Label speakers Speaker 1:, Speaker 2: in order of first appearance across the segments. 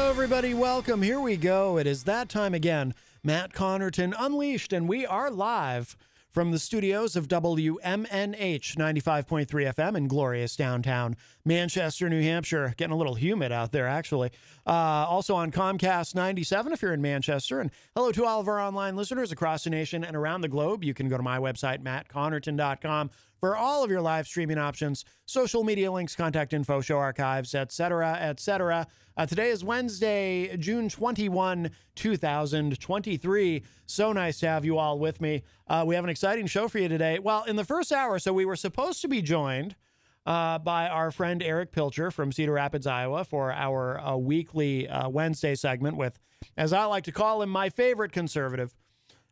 Speaker 1: Hello, everybody. Welcome. Here we go. It is that time again. Matt Connarton Unleashed, and we are live from the studios of WMNH 95.3 FM in glorious downtown Manchester, New Hampshire. Getting a little humid out there, actually. Also on Comcast 97 if you're in Manchester. And hello to all of our online listeners across the nation and around the globe. You can go to my website, mattconnerton.com, for all of your live streaming options, social media links, contact info, show archives, etc., etc. Today is Wednesday, June 21, 2023. So nice to have you all with me. We have an exciting show for you today. Well, in the first hour, so we were supposed to be joined by our friend Eric Pilcher from Cedar Rapids, Iowa, for our weekly Wednesday segment with, as I like to call him, my favorite conservative,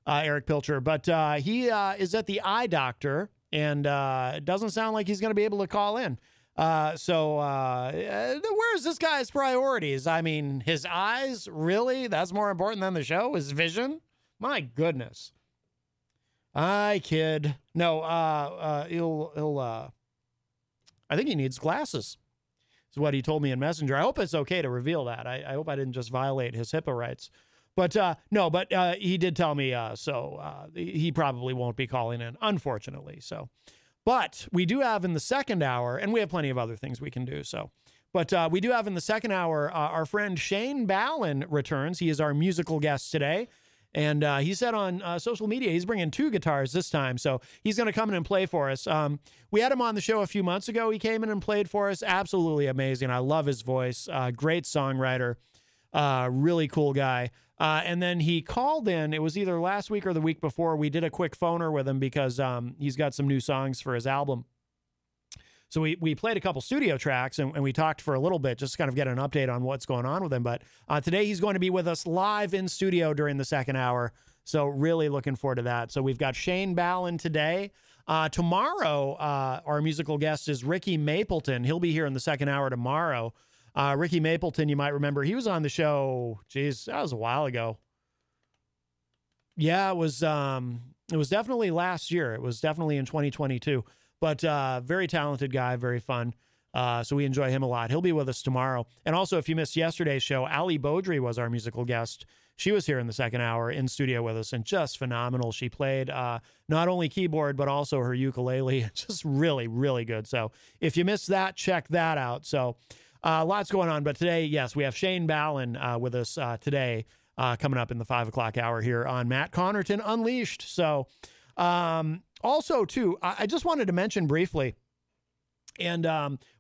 Speaker 1: Eric Pilcher. But he is at the eye doctor, and it doesn't sound like he's going to be able to call in. So where's this guy's priorities? I mean, his eyes, really? That's more important than the show? His vision? My goodness. I kid. No, I think he needs glasses, is what he told me in Messenger. I hope it's okay to reveal that. I hope I didn't just violate his HIPAA rights. But no, but he did tell me, so he probably won't be calling in, unfortunately. So, but we do have in the second hour, and we have plenty of other things we can do. So, but we do have in the second hour, our friend Shane Ballin returns. He is our musical guest today. And he said on social media, he's bringing two guitars this time. So he's going to come in and play for us. We had him on the show a few months ago. He came in and played for us. Absolutely amazing. I love his voice. Great songwriter. Really cool guy. And then he called in. It was either last week or the week before. We did a quick phoner with him because he's got some new songs for his album. So we played a couple studio tracks and we talked for a little bit, just to kind of get an update on what's going on with him. But today he's going to be with us live in studio during the second hour. So really looking forward to that. So we've got Shane Ballin today. Tomorrow, our musical guest is Ricky Mapleton. He'll be here in the second hour tomorrow. Ricky Mapleton, you might remember, he was on the show. Geez, that was a while ago. Yeah, it was definitely last year. It was definitely in 2022. But very talented guy, very fun. So we enjoy him a lot. He'll be with us tomorrow. And also, if you missed yesterday's show, Ali Beaudry was our musical guest. She was here in the second hour in studio with us and just phenomenal. She played not only keyboard, but also her ukulele. Just really, really good. So if you missed that, check that out. So lots going on. But today, yes, we have Shane Ballin with us today coming up in the 5 o'clock hour here on Matt Connarton Unleashed. So also, too, I just wanted to mention briefly, and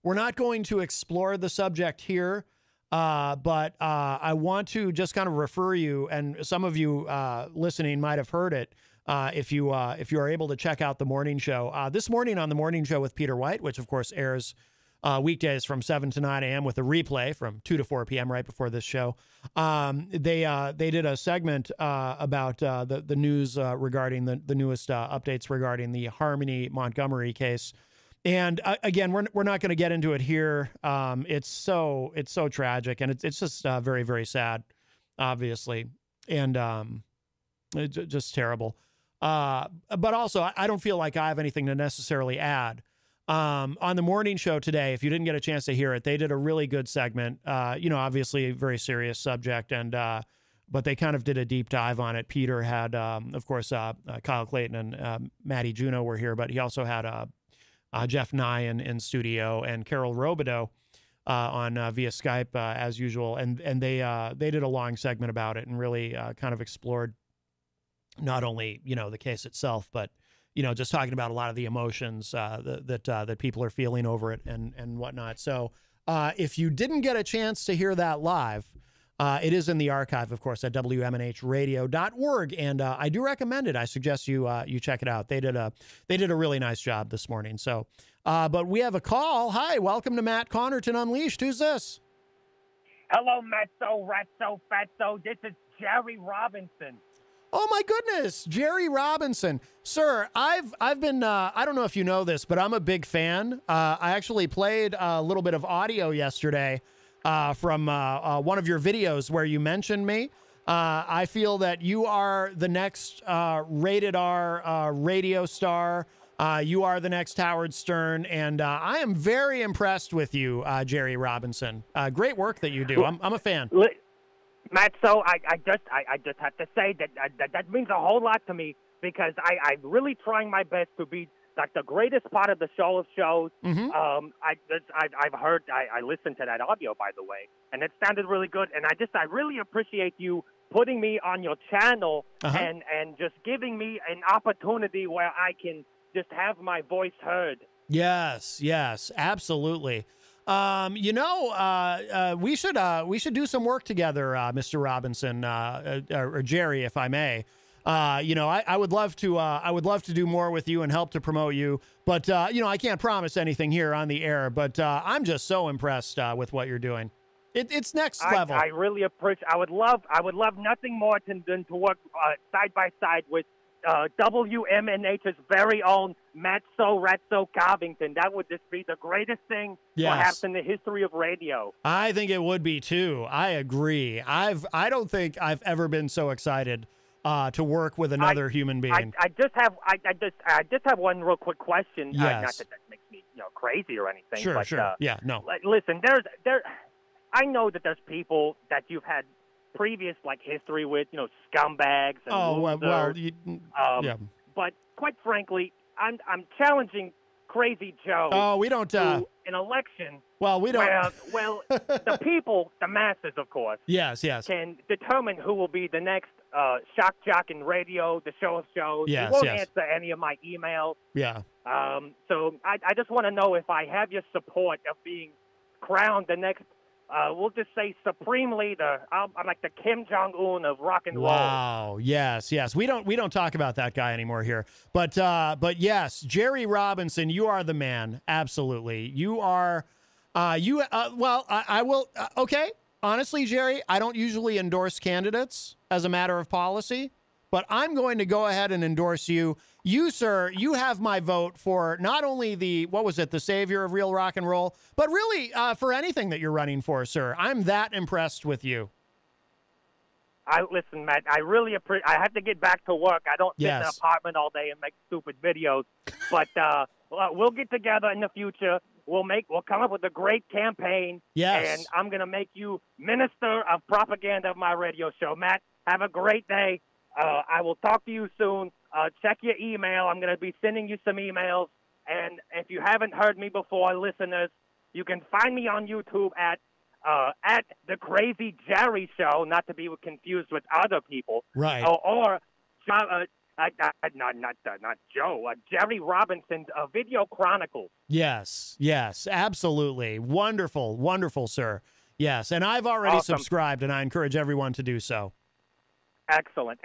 Speaker 1: we're not going to explore the subject here, but I want to just kind of refer you, and some of you listening might have heard it, if you are able to check out the morning show. This morning on the morning show with Peter White, which of course airs weekdays from 7 to 9 a.m. with a replay from 2 to 4 p.m. right before this show. They did a segment about the news regarding the newest updates regarding the Harmony Montgomery case. And again, we're not going to get into it here. It's so tragic, and it's just very, very sad, obviously, and just terrible. But also, I don't feel like I have anything to necessarily add. On the morning show today, if you didn't get a chance to hear it, they did a really good segment. Obviously a very serious subject, and but they kind of did a deep dive on it. Peter had, of course, Kyle Clayton and Matty Juno were here, but he also had Jeff Nye in studio and Carol Robideau on via Skype as usual, and they did a long segment about it and really kind of explored not only the case itself, but just talking about a lot of the emotions that people are feeling over it and whatnot. So if you didn't get a chance to hear that live, it is in the archive, of course, at WMNHradio.org. And I do recommend it. I suggest you check it out. They did a really nice job this morning. So, but we have a call. Hi, welcome to Matt Connarton Unleashed. Who's this?
Speaker 2: Hello, Matzo, Ratzo, Fatso. This is Jerry Robinson.
Speaker 1: Oh my goodness, Jerry Robinson. Sir, I've been, I don't know if you know this, but I'm a big fan. I actually played a little bit of audio yesterday from one of your videos where you mentioned me. I feel that you are the next rated R radio star. You are the next Howard Stern, and I am very impressed with you, Jerry Robinson. Great work that you do. I'm a fan.
Speaker 2: Matt, so I just have to say that means a whole lot to me because I'm really trying my best to be like the greatest part of the show of shows.
Speaker 1: Mm-hmm.
Speaker 2: I listened to that audio, by the way, and it sounded really good. And I really appreciate you putting me on your channel and just giving me an opportunity where I can just have my voice heard.
Speaker 1: Yes, absolutely. We should do some work together, Mr. Robinson, or Jerry, if I may. I would love to do more with you and help to promote you, but I can't promise anything here on the air, but I'm just so impressed with what you're doing. It's next level.
Speaker 2: I really appreciate. I would love nothing more than to work side by side with WMNH's very own Matzo Ratzo Covington. That would just be the greatest thing perhaps in the history of radio.
Speaker 1: I think it would be too. I agree. I don't think I've ever been so excited to work with another human being.
Speaker 2: I just have one real quick question.
Speaker 1: Yes.
Speaker 2: Not that makes me crazy or anything.
Speaker 1: Sure,
Speaker 2: but,
Speaker 1: sure. Yeah, no.
Speaker 2: Listen, I know that there's people that you've had previous history with, scumbags and losers.
Speaker 1: Yeah.
Speaker 2: But quite frankly, I'm challenging Crazy Joe.
Speaker 1: Oh, we don't.
Speaker 2: To an election.
Speaker 1: Well, we don't.
Speaker 2: Well, the people, the masses, of course.
Speaker 1: Yes.
Speaker 2: Can determine who will be the next shock jock in radio, the show of shows.
Speaker 1: Yes.
Speaker 2: He won't answer any of my emails.
Speaker 1: Yeah.
Speaker 2: So I just want to know if I have your support of being crowned the next. We'll just say supreme leader. I'm like the Kim Jong-un of rock and roll.
Speaker 1: Wow. Yes. We don't talk about that guy anymore here. But yes, Jerry Robinson, you are the man. Absolutely. You are. I will. Okay. Honestly, Jerry, I don't usually endorse candidates as a matter of policy, but I'm going to go ahead and endorse you. You, sir, you have my vote for not only the savior of real rock and roll, but really for anything that you're running for, sir. I'm that impressed with you.
Speaker 2: Listen, Matt, I really appreciate. I have to get back to work. I don't sit in an apartment all day and make stupid videos. But we'll get together in the future. We'll come up with a great campaign.
Speaker 1: Yes.
Speaker 2: And I'm gonna make you minister of propaganda of my radio show. Matt, have a great day. I will talk to you soon. Check your email. I'm going to be sending you some emails. And if you haven't heard me before, listeners, you can find me on YouTube at The Crazy Jerry Show, not to be confused with other people.
Speaker 1: Right.
Speaker 2: Or not Joe, Jerry Robinson's Video Chronicles.
Speaker 1: Yes, absolutely. Wonderful, sir. Yes, and I've already subscribed, and I encourage everyone to do so.
Speaker 2: Excellent.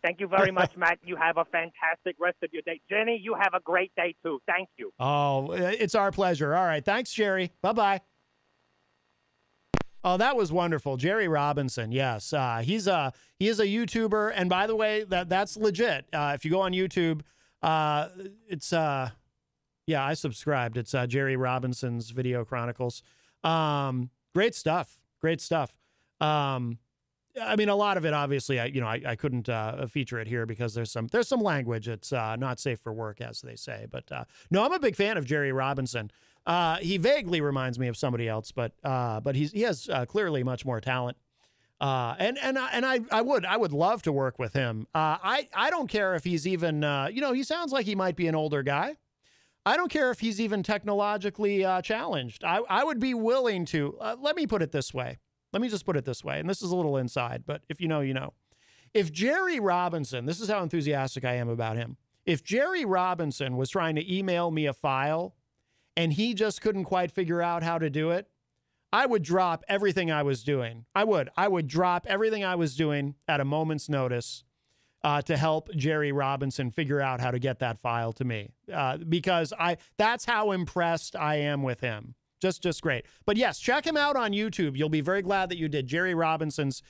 Speaker 2: Thank you very much, Matt. You have a fantastic rest of your day. Jenny, you have a great day, too. Thank you.
Speaker 1: Oh, it's our pleasure. All right. Thanks, Jerry. Bye-bye. Oh, that was wonderful. Jerry Robinson. Yes. He is a YouTuber. And by the way, that's legit. If you go on YouTube, it's, I subscribed. It's Jerry Robinson's Video Chronicles. Great stuff. I mean, a lot of it, obviously, I couldn't feature it here because there's some language. It's not safe for work, as they say. But no, I'm a big fan of Jerry Robinson. He vaguely reminds me of somebody else, but he has clearly much more talent. And I would love to work with him. I don't care if he's even he sounds like he might be an older guy. I don't care if he's even technologically challenged. I would be willing to. Let me put it this way. Let me just put it this way, and this is a little inside, but if you know, you know. If Jerry Robinson, this is how enthusiastic I am about him. If Jerry Robinson was trying to email me a file and he just couldn't quite figure out how to do it, I would drop everything I was doing. I would drop everything I was doing at a moment's notice to help Jerry Robinson figure out how to get that file to me because that's how impressed I am with him. Just great. But yes, check him out on YouTube. You'll be very glad that you did. Jerry Robinson's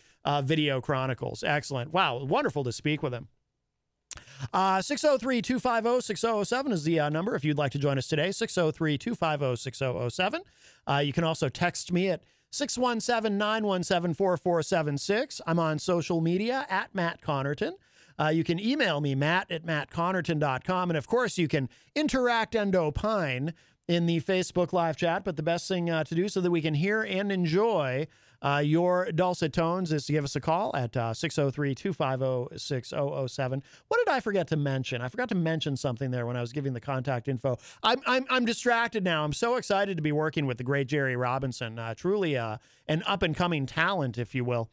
Speaker 1: Video Chronicles. Excellent. Wow. Wonderful to speak with him. 603-250-6007 is the number if you'd like to join us today. 603-250-6007. You can also text me at 617-917-4476. I'm on social media at Matt Connarton. You can email me, matt@mattconnerton.com. And of course, you can interact and opine in the Facebook live chat. But the best thing to do so that we can hear and enjoy Your dulcet tones is to give us a call at 603-250-6007. What did I forget to mention? I forgot to mention something there when I was giving the contact info. I'm distracted now. I'm so excited to be working with the great Jerry Robinson. Truly an up-and-coming talent, if you will.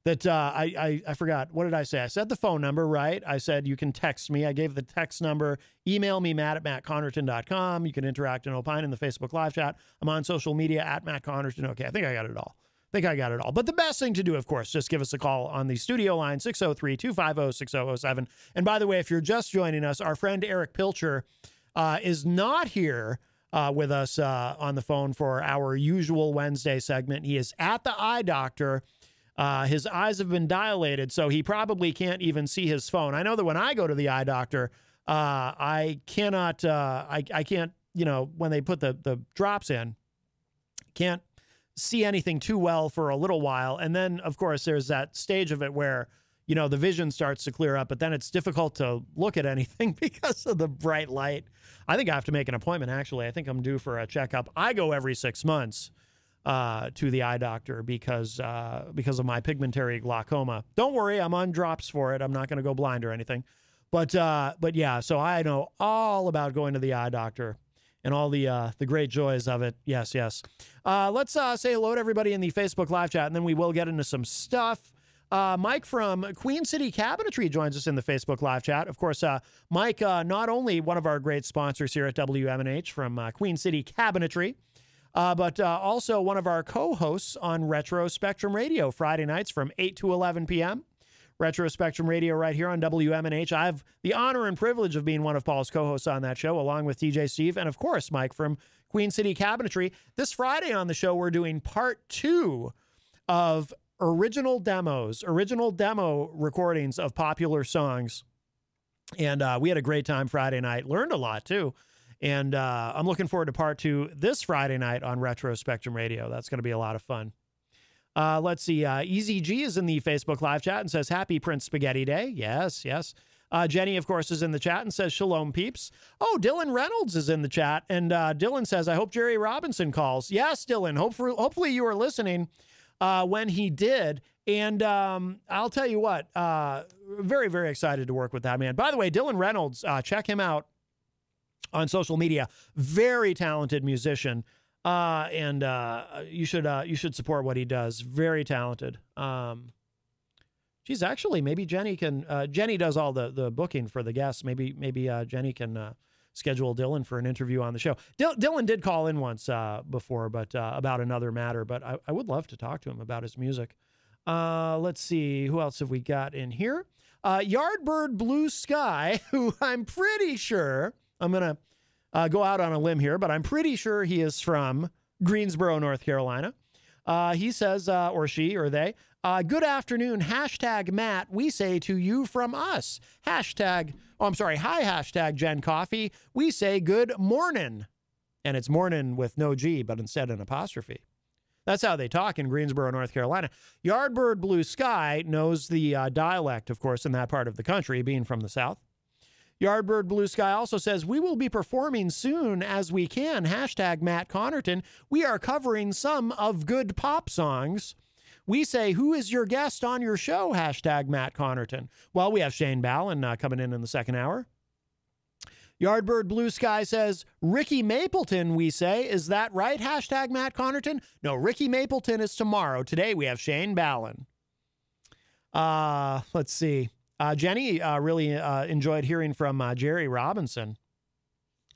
Speaker 1: That I forgot. What did I say? I said the phone number, right? I said you can text me. I gave the text number. Email me, matt@mattconnerton.com. You can interact and opine in the Facebook live chat. I'm on social media at Matt Connarton. Okay, I think I got it all. But the best thing to do, of course, just give us a call on the studio line, 603-250-6007. And by the way, if you're just joining us, our friend Eric Pilcher is not here with us on the phone for our usual Wednesday segment. He is at the eye doctor. His eyes have been dilated, so he probably can't even see his phone. I know that when I go to the eye doctor, I cannot, I can't, when they put the drops in, can't see anything too well for a little while. And then, of course, there's that stage of it where, the vision starts to clear up, but then it's difficult to look at anything because of the bright light. I think I have to make an appointment, actually. I think I'm due for a checkup. I go every 6 months to the eye doctor because of my pigmentary glaucoma. Don't worry, I'm on drops for it. I'm not going to go blind or anything. But yeah, so I know all about going to the eye doctor and all the great joys of it. Yes. Let's say hello to everybody in the Facebook live chat, and then we will get into some stuff. Mike from Queen City Cabinetry joins us in the Facebook live chat. Of course, Mike, not only one of our great sponsors here at WMNH from Queen City Cabinetry, but also one of our co-hosts on Retro Spectrum Radio, Friday nights from 8 to 11 p.m. Retro Spectrum Radio right here on WMNH. I have the honor and privilege of being one of Paul's co-hosts on that show, along with TJ Steve and, of course, Mike from Queen City Cabinetry. This Friday on the show, we're doing part 2 of original demo recordings of popular songs. And we had a great time Friday night. Learned a lot, too. And I'm looking forward to part 2 this Friday night on Retro Spectrum Radio. That's going to be a lot of fun. Let's see. Easy G is in the Facebook live chat and says, Happy Prince Spaghetti Day. Yes. Jenny, of course, is in the chat and says, Shalom, peeps. Oh, Dylan Reynolds is in the chat. And Dylan says, I hope Jerry Robinson calls. Yes, Dylan. Hopefully you were listening when he did. And I'll tell you what, very, very excited to work with that man. By the way, Dylan Reynolds, check him out on social media. Very talented musician. And you should support what he does. Very talented. Geez, actually, maybe Jenny can. Jenny does all the booking for the guests. Maybe Jenny can schedule Dylan for an interview on the show. Dylan did call in once before, but about another matter. But I would love to talk to him about his music. Let's see, who else have we got in here? Yardbird Blue Sky, who I'm pretty sure I'm gonna go out on a limb here, but I'm pretty sure he is from Greensboro, North Carolina. He says, or she, or they, good afternoon, hashtag Matt, we say to you from us. Hi, hashtag Jen Coffee, we say good morning. And it's morning with no G, but instead an apostrophe. That's how they talk in Greensboro, North Carolina. Yardbird Blue Sky knows the dialect, of course, in that part of the country, being from the South. Yardbird Blue Sky also says, we will be performing soon as we can. Hashtag Matt Connarton. We are covering some of good pop songs. We say, who is your guest on your show? Hashtag Matt Connarton. Well, we have Shane Ballin coming in the second hour. Yardbird Blue Sky says, Ricky Mapleton, we say. Is that right? Hashtag Matt Connarton. No, Ricky Mapleton is tomorrow. Today we have Shane Ballin. Let's see. Jenny really enjoyed hearing from Jerry Robinson.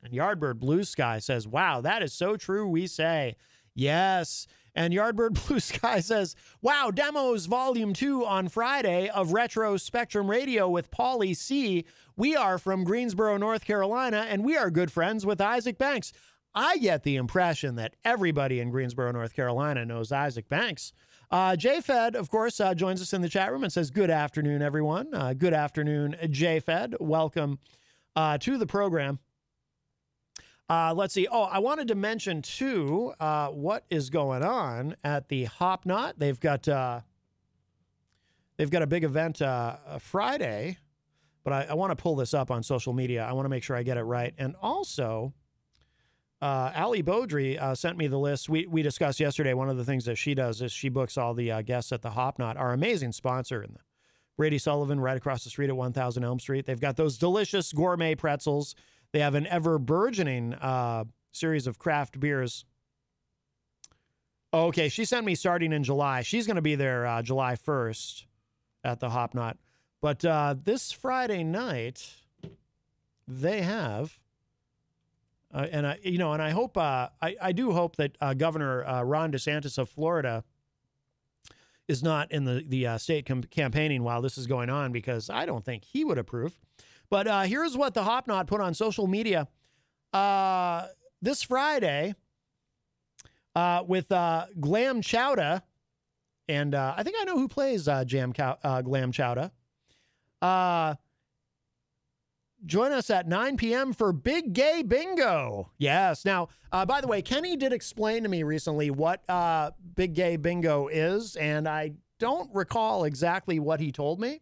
Speaker 1: And Yardbird Blue Sky says, wow, that is so true, we say. Yes. And Yardbird Blue Sky says, wow, demos volume 2 on Friday of Retro Spectrum Radio with Paulie C. We are from Greensboro, North Carolina, and we are good friends with Isaac Banks. I get the impression that everybody in Greensboro, North Carolina knows Isaac Banks. J-Fed, of course, joins us in the chat room and says, good afternoon, everyone. Good afternoon, J-Fed. Welcome to the program. Let's see. Oh, I wanted to mention, too, what is going on at the Hop Knot. They've got a big event Friday, but I want to pull this up on social media. I want to make sure I get it right. And also, Ali Beaudry sent me the list. We discussed yesterday. One of the things that she does is she books all the guests at the Hop Knot, our amazing sponsor in the Brady Sullivan, right across the street at 1000 Elm Street. They've got those delicious gourmet pretzels. They have an ever burgeoning series of craft beers. Okay, she sent me starting in July. She's going to be there July 1st at the Hop Knot. But this Friday night, they have, and I hope, I do hope that Governor Ron DeSantis of Florida is not in the state campaigning while this is going on, because I don't think he would approve. But here's what the Hop Knot put on social media this Friday with Glam Chowda, and I think I know who plays Glam Chowda. Join us at 9 p.m. for Big Gay Bingo. Yes. Now, by the way, Kenny did explain to me recently what Big Gay Bingo is, and I don't recall exactly what he told me,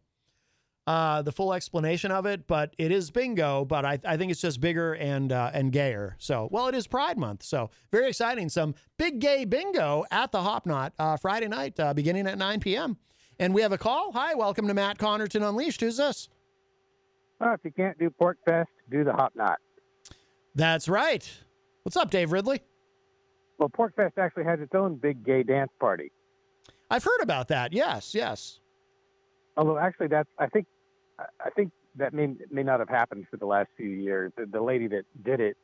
Speaker 1: the full explanation of it, but it is bingo, but I think it's just bigger and gayer. So, well, it is Pride Month, so very exciting. Some Big Gay Bingo at the Hop Knot Friday night, beginning at 9 p.m. And we have a call. Hi, welcome to Matt Connarton Unleashed. Who's this?
Speaker 3: Well, if you can't do Pork Fest, do the Hop Knot.
Speaker 1: That's right. What's up, Dave Ridley?
Speaker 3: Well, Pork Fest actually has its own big gay dance party.
Speaker 1: I've heard about that. Yes.
Speaker 3: Although, actually, I think that may not have happened for the last few years. The lady that did it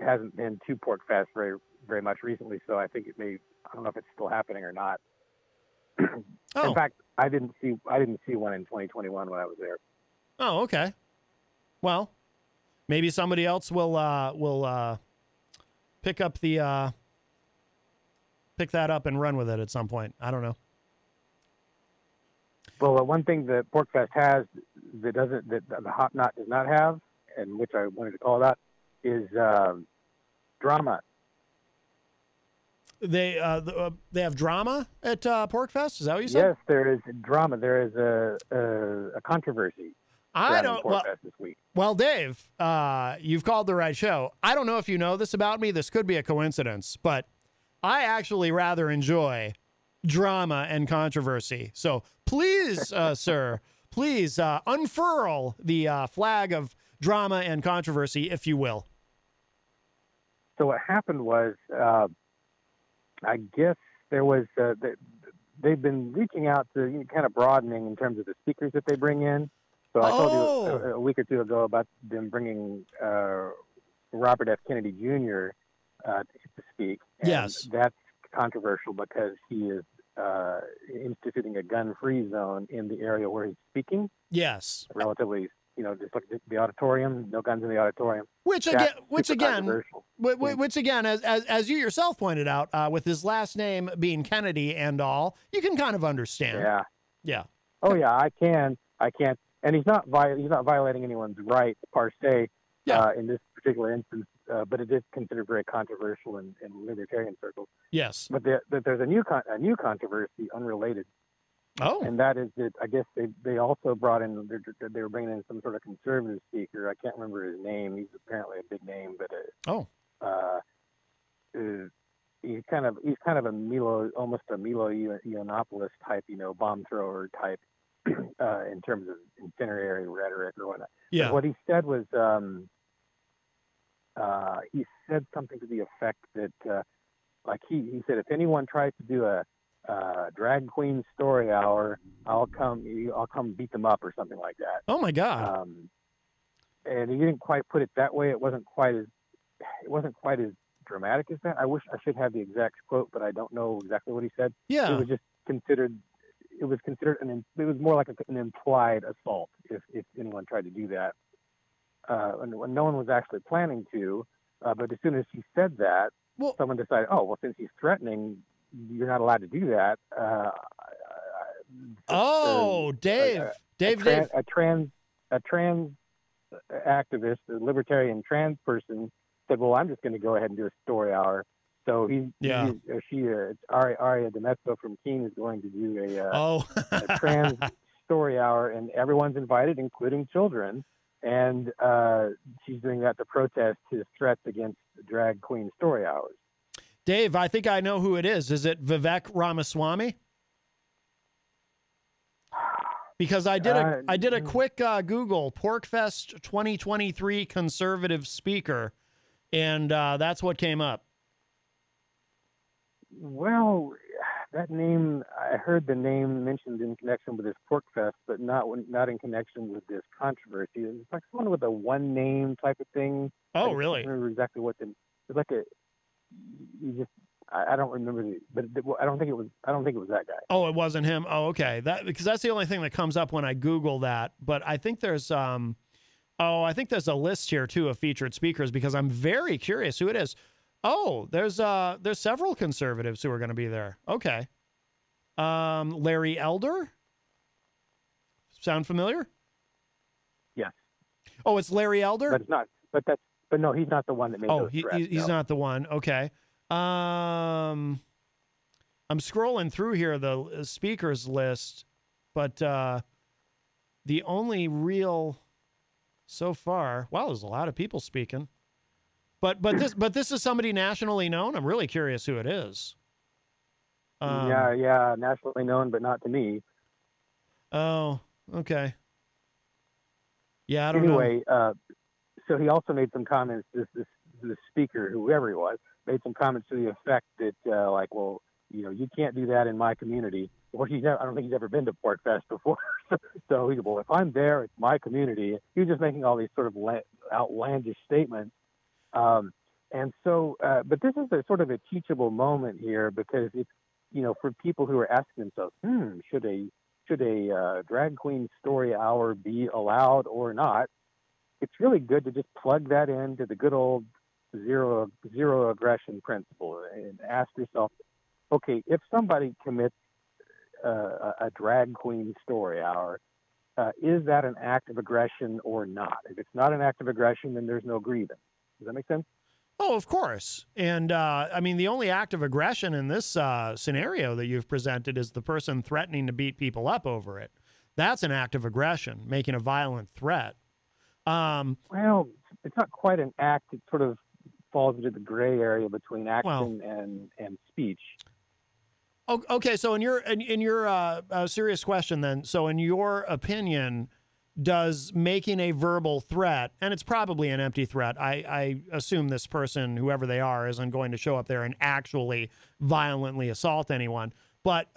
Speaker 3: hasn't been to Pork Fest very, very much recently, so I think I don't know if it's still happening or not.
Speaker 1: Oh.
Speaker 3: In fact, I didn't see one in 2021 when I was there.
Speaker 1: Oh, okay. Well, maybe somebody else will pick that up and run with it at some point. I don't know.
Speaker 3: Well, one thing that Pork Fest has that the Hop Knot does not have, and which I wanted to call out, is drama.
Speaker 1: They have drama at Pork Fest. Is that what you said?
Speaker 3: Yes, there is drama. There is a controversy. This week.
Speaker 1: Well, Dave, you've called the right show. I don't know if you know this about me. This could be a coincidence, but I actually rather enjoy drama and controversy. So please, sir, please unfurl the flag of drama and controversy, if you will.
Speaker 3: So what happened was, I guess there was they've been reaching out to kind of broadening in terms of the speakers that they bring in. So I told you a week or two ago about them bringing Robert F. Kennedy Jr. To speak. And
Speaker 1: yes.
Speaker 3: That's controversial because he is instituting a gun-free zone in the area where he's speaking.
Speaker 1: Yes.
Speaker 3: Relatively, just like the auditorium, no guns in the auditorium.
Speaker 1: Which again, as you yourself pointed out, with his last name being Kennedy and all, you can kind of understand.
Speaker 3: Yeah. Oh yeah, I can. And he's not violating anyone's rights per se in this particular instance, but it is considered very controversial in libertarian circles.
Speaker 1: Yes.
Speaker 3: But there's a new controversy unrelated.
Speaker 1: Oh.
Speaker 3: And that is that I guess they also brought in they were bringing in some sort of conservative speaker. I can't remember his name. He's apparently a big name, but he's kind of almost a Milo Yiannopoulos type, bomb thrower type. In terms of incendiary rhetoric or whatnot.
Speaker 1: Yeah.
Speaker 3: But what he said was, he said something to the effect that, he said, if anyone tries to do a drag queen story hour, I'll come beat them up or something like that.
Speaker 1: Oh my God.
Speaker 3: And he didn't quite put it that way. It wasn't quite as dramatic as that. I wish I should have the exact quote, but I don't know exactly what he said.
Speaker 1: Yeah.
Speaker 3: It was just considered. It was more like an implied assault if anyone tried to do that. And no one was actually planning to, but as soon as he said that, someone decided, since he's threatening, you're not allowed to do that.
Speaker 1: Dave.
Speaker 3: A trans activist, a libertarian trans person said, well, I'm just going to go ahead and do a story hour. So Aria Demezzo from Keene is going to do a trans story hour, and everyone's invited, including children. and she's doing that to protest his threats against drag queen story hours.
Speaker 1: Dave, I think I know who it is. Is it Vivek Ramaswamy? Because I did a quick Google, PorkFest 2023 conservative speaker, and that's what came up.
Speaker 3: Well, that name, I heard the name mentioned in connection with this PorkFest, but not in connection with this controversy. It's like someone with a one name type of thing.
Speaker 1: Oh, really?
Speaker 3: I don't remember exactly what it's like I don't remember but I don't think it was that guy.
Speaker 1: Oh, it wasn't him. Oh, okay. Because that's the only thing that comes up when I Google that. But I think there's I think there's a list here too of featured speakers, because I'm very curious who it is. Oh, there's several conservatives who are going to be there. Okay. Larry Elder? Sound familiar?
Speaker 3: Yes.
Speaker 1: Oh, it's Larry Elder?
Speaker 3: But it's not. But no, he's not the one that made those threats.
Speaker 1: He's not the one. Okay. I'm scrolling through here, the speakers list, but the only real so far, wow, there's a lot of people speaking. But this is somebody nationally known. I'm really curious who it is.
Speaker 3: Yeah, nationally known, but not to me.
Speaker 1: Oh, okay. Yeah, I don't know.
Speaker 3: Anyway, so he also made some comments. This speaker, whoever he was, made some comments to the effect that, you can't do that in my community. Or I don't think he's ever been to PorkFest before. So he said, well, if I'm there, it's my community. He was just making all these sort of outlandish statements. But this is a sort of a teachable moment here, because it's, for people who are asking themselves, should a drag queen story hour be allowed or not? It's really good to just plug that into the good old zero aggression principle and ask yourself, okay, if somebody commits a drag queen story hour, is that an act of aggression or not? If it's not an act of aggression, then there's no grievance. Does that make sense?
Speaker 1: Oh, of course. And the only act of aggression in this scenario that you've presented is the person threatening to beat people up over it. That's an act of aggression, making a violent threat.
Speaker 3: Well, it's not quite an act. It sort of falls into the gray area between action and speech.
Speaker 1: Okay, so in your serious question then, so in your opinion, does making a verbal threat, and it's probably an empty threat, I assume this person, whoever they are, isn't going to show up there and actually violently assault anyone, but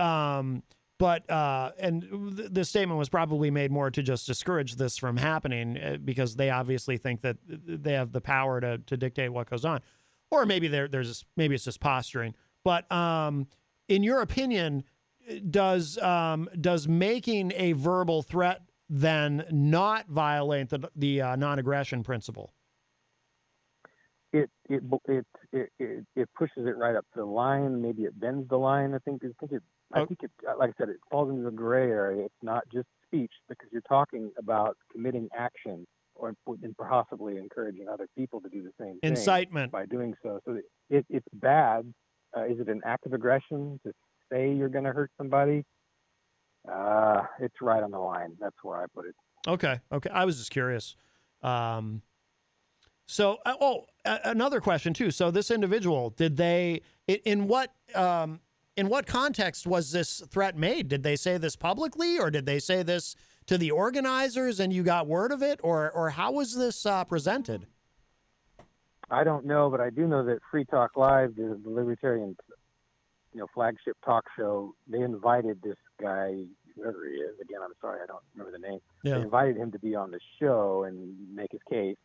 Speaker 1: this statement was probably made more to just discourage this from happening, because they obviously think that they have the power to dictate what goes on, or maybe maybe it's just posturing. But in your opinion, does making a verbal threat then not violate the non-aggression principle?
Speaker 3: It pushes it right up to the line. Maybe it bends the line. I think it, like I said, it falls into the gray area. It's not just speech, because you're talking about committing action and possibly encouraging other people to do the same thing.
Speaker 1: Incitement. By
Speaker 3: doing so. So it's bad. Is it an act of aggression to say you're going to hurt somebody? It's right on the line. That's where I put it. Okay.
Speaker 1: I was just curious. Another question too. So this individual, did they, in what context was this threat made? Did they say this publicly, or did they say this to the organizers and you got word of it, or how was this presented?
Speaker 3: I don't know, but I do know that Free Talk Live, the libertarian, flagship talk show, they invited this guy, whoever he is. Again, I'm sorry, I don't remember the name. Yeah. They invited him to be on the show and make his case,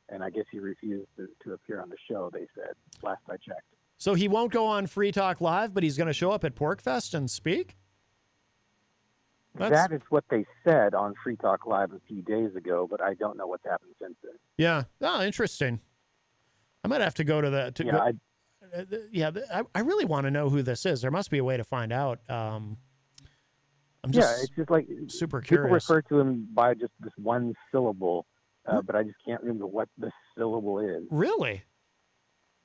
Speaker 3: and I guess he refused to appear on the show, they said, last I checked.
Speaker 1: So he won't go on Free Talk Live, but he's going to show up at PorkFest and speak?
Speaker 3: That is what they said on Free Talk Live a few days ago, but I don't know what's happened since then.
Speaker 1: Yeah. Oh, interesting. I might have to go to that. I really want to know who this is. There must be a way to find out.
Speaker 3: It's just like
Speaker 1: super curious.
Speaker 3: People refer to him by just this one syllable, but I just can't remember what the syllable is.
Speaker 1: Really?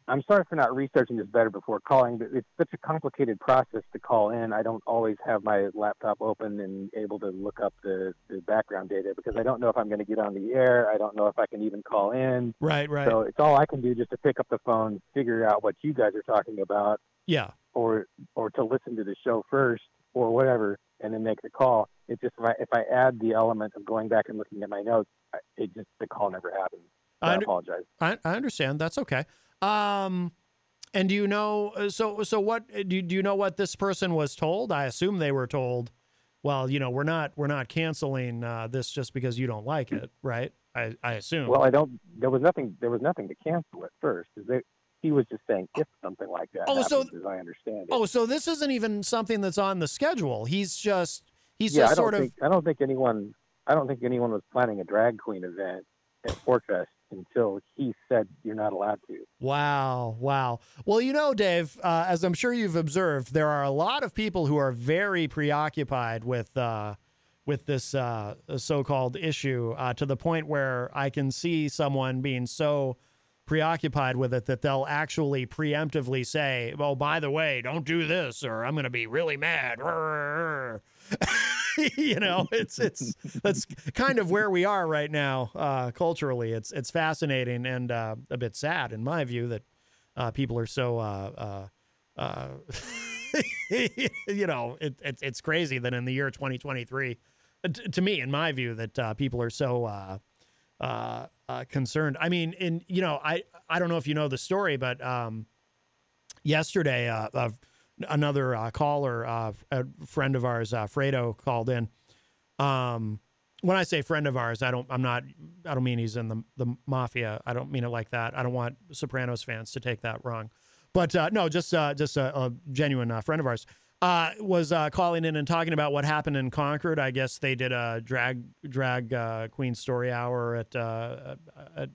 Speaker 3: I'm sorry for not researching this better before calling, but it's such a complicated process to call in. I don't always have my laptop open and able to look up the background data because I don't know if I'm going to get on the air. I don't know if I can even call in.
Speaker 1: Right.
Speaker 3: So it's all I can do just to pick up the phone, figure out what you guys are talking about,
Speaker 1: Yeah.
Speaker 3: or to listen to the show first or whatever, and then make the call. It's just if I add the element of going back and looking at my notes, the call never happens. So I apologize.
Speaker 1: I understand. That's okay. And do you know, so what, do you know what this person was told? I assume they were told, well, we're not canceling, this just because you don't like it. Right. I assume.
Speaker 3: Well, there was nothing to cancel at first. He was just saying if something like that happens, as I understand it.
Speaker 1: Oh, so this isn't even something that's on the schedule. He's just
Speaker 3: I don't think anyone was planning a drag queen event at Porkfest until he said you're not allowed to.
Speaker 1: Wow. Well, Dave, as I'm sure you've observed, there are a lot of people who are very preoccupied with this so-called issue to the point where I can see someone being so preoccupied with it that they'll actually preemptively say, "Oh, by the way, don't do this, or I'm going to be really mad." That's kind of where we are right now culturally. It's fascinating and a bit sad in my view that people are so it's crazy that in the year 2023 to me, in my view, that people are so concerned. I mean, I don't know if you know the story, but yesterday, another caller, a friend of ours, Fredo, called in. When I say friend of ours, I don't mean he's in the mafia. I don't mean it like that. I don't want Sopranos fans to take that wrong. But no, just a genuine friend of ours. Was calling in and talking about what happened in Concord. I guess they did a drag queen story hour at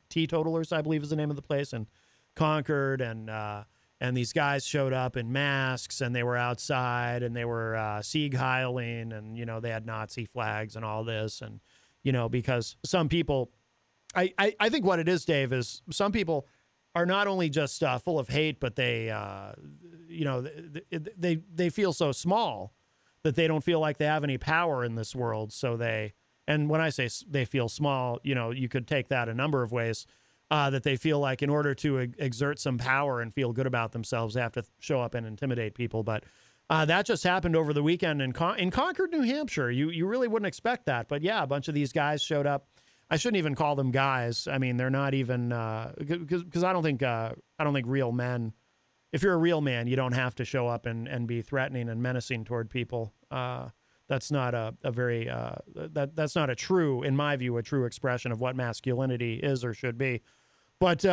Speaker 1: Teetotalers, I believe is the name of the place, in Concord, and these guys showed up in masks and they were outside and they were sieg heiling and they had Nazi flags and all this, and because some people, I think what it is, Dave, is some people are not only just full of hate, but they they feel so small that they don't feel like they have any power in this world. So and when I say they feel small, you could take that a number of ways, that they feel like in order to exert some power and feel good about themselves, they have to show up and intimidate people. But that just happened over the weekend in Concord, New Hampshire. You really wouldn't expect that. But yeah, a bunch of these guys showed up. I shouldn't even call them guys. I mean, they're not even, because I don't think real men, if you're a real man, you don't have to show up and be threatening and menacing toward people. That's not a very, that's not a true, in my view, a true expression of what masculinity is or should be. But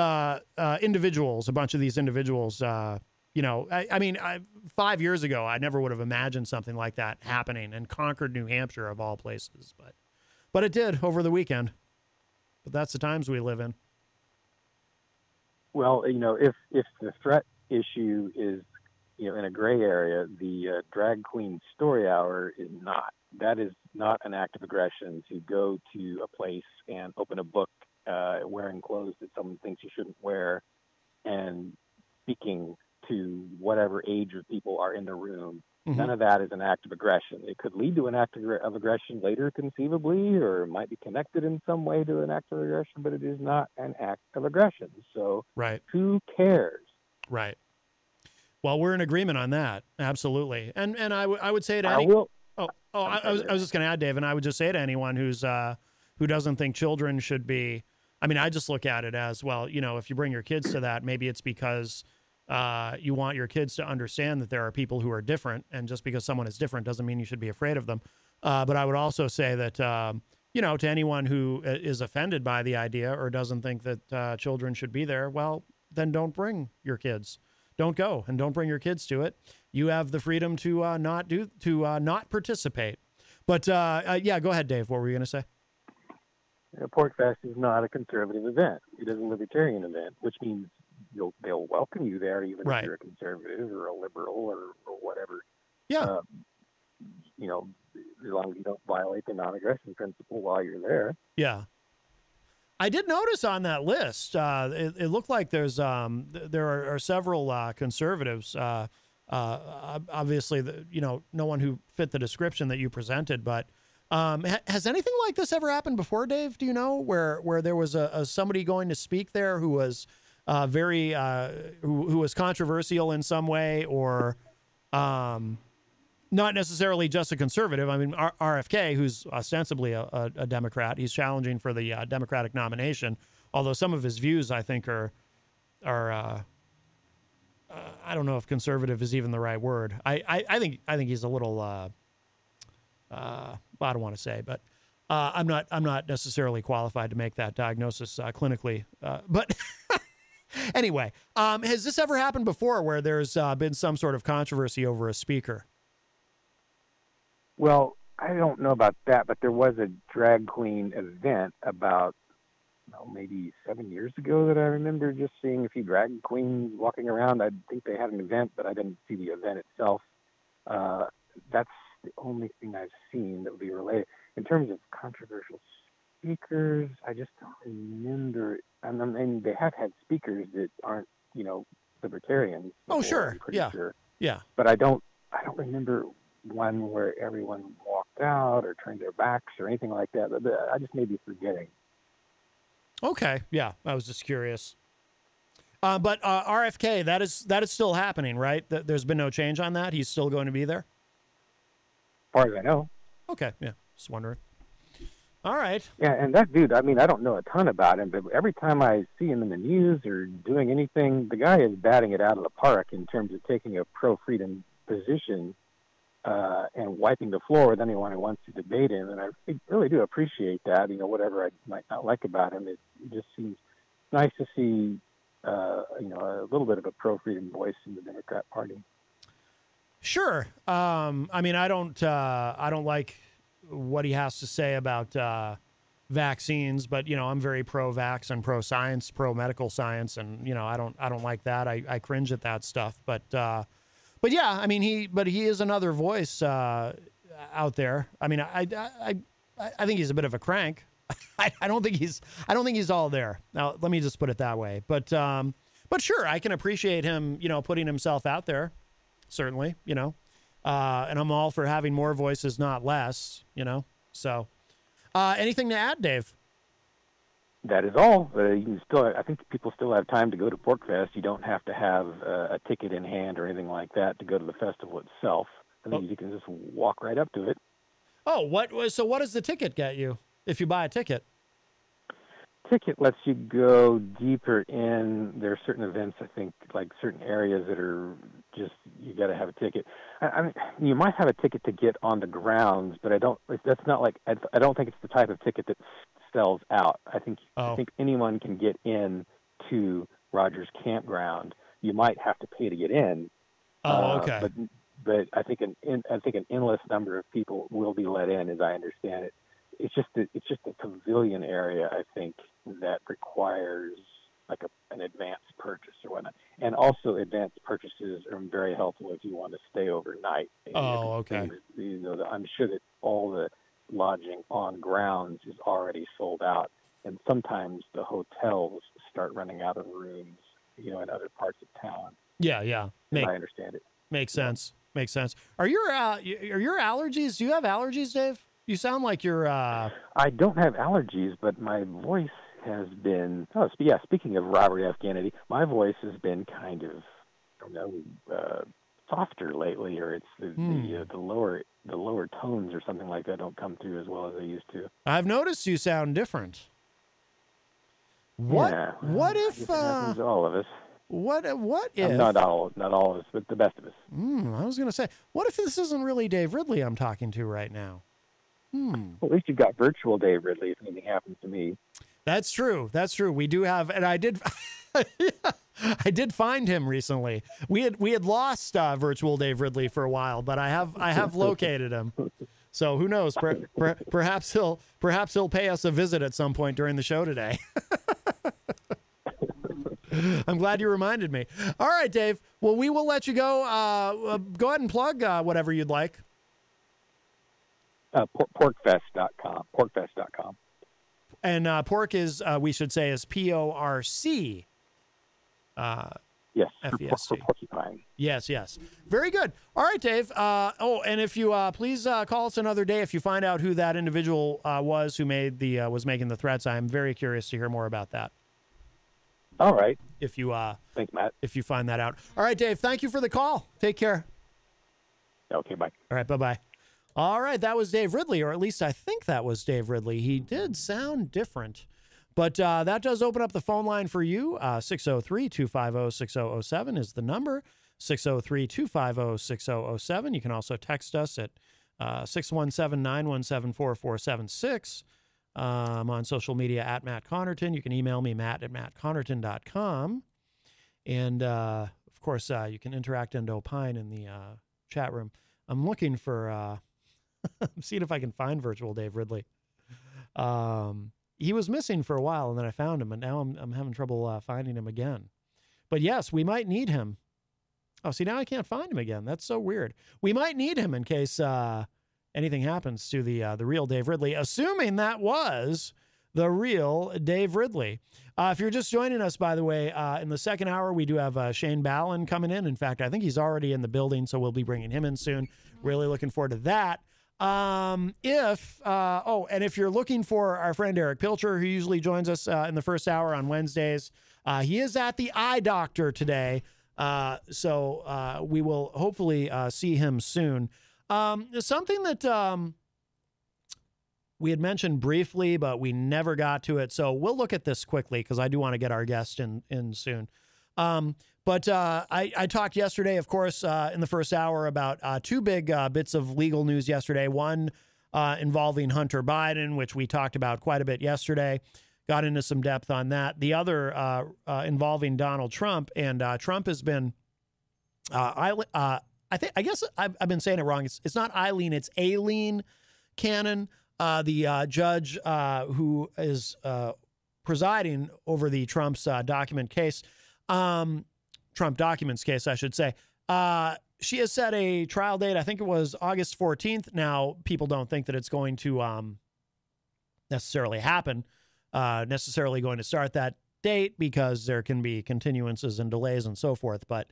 Speaker 1: individuals, a bunch of these individuals, I mean, 5 years ago, I never would have imagined something like that happening in Concord, New Hampshire, of all places. But it did over the weekend. But that's the times we live in.
Speaker 3: Well, if the threat issue is, in a gray area, the drag queen story hour is not. That is not an act of aggression to go to a place and open a book wearing clothes that someone thinks you shouldn't wear and speaking to whatever age of people are in the room. Mm-hmm. None of that is an act of aggression. It could lead to an act of aggression later, conceivably, or might be connected in some way to an act of aggression, but it is not an act of aggression. So
Speaker 1: right.
Speaker 3: Who cares?
Speaker 1: Right. Well, we're in agreement on that. Absolutely. And I would say to
Speaker 3: I will.
Speaker 1: I was just going to add, Dave, and I would just say to anyone who doesn't think children should be, I mean, I just look at it as, well, if you bring your kids to that, maybe it's because you want your kids to understand that there are people who are different, and just because someone is different doesn't mean you should be afraid of them. But I would also say that, to anyone who is offended by the idea or doesn't think that children should be there, well, then don't bring your kids. Don't go and don't bring your kids to it. You have the freedom to not participate. But yeah, go ahead, Dave. What were you going to say?
Speaker 3: Porkfest is not a conservative event. It is a libertarian event, which means they'll welcome you there, even
Speaker 1: right.
Speaker 3: if you're a conservative or a liberal or whatever.
Speaker 1: Yeah.
Speaker 3: As long as you don't violate the non-aggression principle while you're there.
Speaker 1: Yeah. I did notice on that list, it looked like there are several conservatives. Obviously, no one who fit the description that you presented. But has anything like this ever happened before, Dave? Do you know where there was somebody going to speak there who was who was controversial in some way, or not necessarily just a conservative? I mean, RFK, who's ostensibly a Democrat, he's challenging for the Democratic nomination. Although some of his views, I think, are I don't know if conservative is even the right word. I think he's a little I don't want to say, but I'm not necessarily qualified to make that diagnosis clinically. But anyway, has this ever happened before where there's been some sort of controversy over a speaker?
Speaker 3: Well, I don't know about that, but there was a drag queen event about maybe 7 years ago that I remember just seeing a few drag queens walking around. I think they had an event, but I didn't see the event itself. That's the only thing I've seen that would be related. In terms of controversial speakers, I just don't remember. I mean, they have had speakers that aren't, libertarians.
Speaker 1: Oh, sure. Yeah.
Speaker 3: Sure.
Speaker 1: Yeah.
Speaker 3: But I don't remember one where everyone walked out or turned their backs or anything like that. I just may be forgetting.
Speaker 1: Okay. Yeah. I was just curious. But RFK, that is still happening, right? There's been no change on that. He's still going to be there.
Speaker 3: As far as I know.
Speaker 1: Okay. Yeah. Just wondering. All right.
Speaker 3: Yeah. And that dude, I mean, I don't know a ton about him, but every time I see him in the news or doing anything, the guy is batting it out of the park in terms of taking a pro-freedom position and wiping the floor with anyone who wants to debate him. And I really do appreciate that. Whatever I might not like about him, it just seems nice to see, a little bit of a pro-freedom voice in the Democrat Party.
Speaker 1: Sure. I mean, I don't like what he has to say about vaccines, but I'm very pro-vax and pro-science, pro-medical science, and I don't like that. I cringe at that stuff, but yeah, I mean, he is another voice out there. I mean, I think he's a bit of a crank. I don't think he's all there. Now, let me just put it that way. But sure, I can appreciate him, putting himself out there. Certainly, and I'm all for having more voices, not less. So anything to add, Dave?
Speaker 3: That is all. You can still, I think people still have time to go to PorkFest. You don't have to have a ticket in hand or anything like that to go to the festival itself. I think you can just walk right up to it.
Speaker 1: Oh, so what does the ticket get you if you buy a ticket?
Speaker 3: Ticket lets you go deeper in. There are certain events, I think, like certain areas that are just, you got to have a ticket. I mean, you might have a ticket to get on the grounds, but I don't think it's the type of ticket that sells out. I think anyone can get in to Rogers Campground. You might have to pay to get in.
Speaker 1: Oh, okay.
Speaker 3: But I think an endless number of people will be let in, as I understand it. It's just a pavilion area, I think, that requires like an advance purchase or whatnot. And also advanced purchases are very helpful if you want to stay overnight.
Speaker 1: Oh, okay.
Speaker 3: I'm sure that all the lodging on grounds is already sold out. And sometimes the hotels start running out of rooms, in other parts of town.
Speaker 1: Yeah.
Speaker 3: I understand it.
Speaker 1: Makes sense. Makes sense. Are your allergies? Do you have allergies, Dave? You sound like you're...
Speaker 3: I don't have allergies, but my voice has been... speaking of Robert F. Kennedy, my voice has been kind of, softer lately, or it's the lower tones or something like that don't come through as well as they used to.
Speaker 1: I've noticed you sound different. What if...
Speaker 3: It happens to all of us.
Speaker 1: What if...
Speaker 3: Not all of us, but the best of us.
Speaker 1: I was going to say, what if this isn't really Dave Ridley I'm talking to right now?
Speaker 3: Well, at least you've got virtual Dave Ridley if anything happens to me.
Speaker 1: That's true. We do have, and I did, I did find him recently. We had lost virtual Dave Ridley for a while, but I have located him. So who knows? Perhaps he'll pay us a visit at some point during the show today. I'm glad you reminded me. All right, Dave. Well, we will let you go. Go ahead and plug whatever you'd
Speaker 3: Porkfest.com. Porkfest.com.
Speaker 1: And pork is, we should say, is P-O-R-C.
Speaker 3: Yes,
Speaker 1: F-E-S-T.
Speaker 3: for porcupine.
Speaker 1: Yes, yes. Very good. All right, Dave. And if you please call us another day if you find out who that individual was who was making the threats. I'm very curious to hear more about that.
Speaker 3: All right.
Speaker 1: If you
Speaker 3: thanks, Matt.
Speaker 1: If you find that out. All right, Dave. Thank you for the call. Take care.
Speaker 3: Okay, bye.
Speaker 1: All right, bye-bye. All right, that was Dave Ridley, or at least I think that was Dave Ridley. He did sound different. But that does open up the phone line for you. 603-250-6007 is the number. 603-250-6007. You can also text us at 617-917-4476. I'm on social media at Matt Connarton. You can email me, matt@mattconnerton.com. And, of course, you can interact and opine in the chat room. I'm looking for, I'm seeing if I can find virtual Dave Ridley. He was missing for a while, and then I found him, and now I'm having trouble finding him again. But yes, we might need him. Oh, see, now I can't find him again. That's so weird. We might need him in case anything happens to the real Dave Ridley, assuming that was the real Dave Ridley. If you're just joining us, by the way, in the second hour, we do have Shane Ballin coming in. In fact, I think he's already in the building, so we'll be bringing him in soon. Really looking forward to that. And if you're looking for our friend Eric Pilcher, who usually joins us in the first hour on Wednesdays, he is at the eye doctor today. So we will hopefully see him soon. Something that we had mentioned briefly, but we never got to it. So we'll look at this quickly because I do want to get our guest in soon. But I talked yesterday, of course, in the first hour about two big bits of legal news yesterday. One involving Hunter Biden, which we talked about quite a bit yesterday, got into some depth on that. The other involving Donald Trump, and Trump has been, I guess I've been saying it wrong. It's not Eileen, it's Aileen Cannon, the judge who is presiding over the Trump's document case. Trump documents case, I should say. She has set a trial date. I think it was August 14th. Now, people don't think that it's going to necessarily happen, necessarily going to start that date because there can be continuances and delays and so forth. But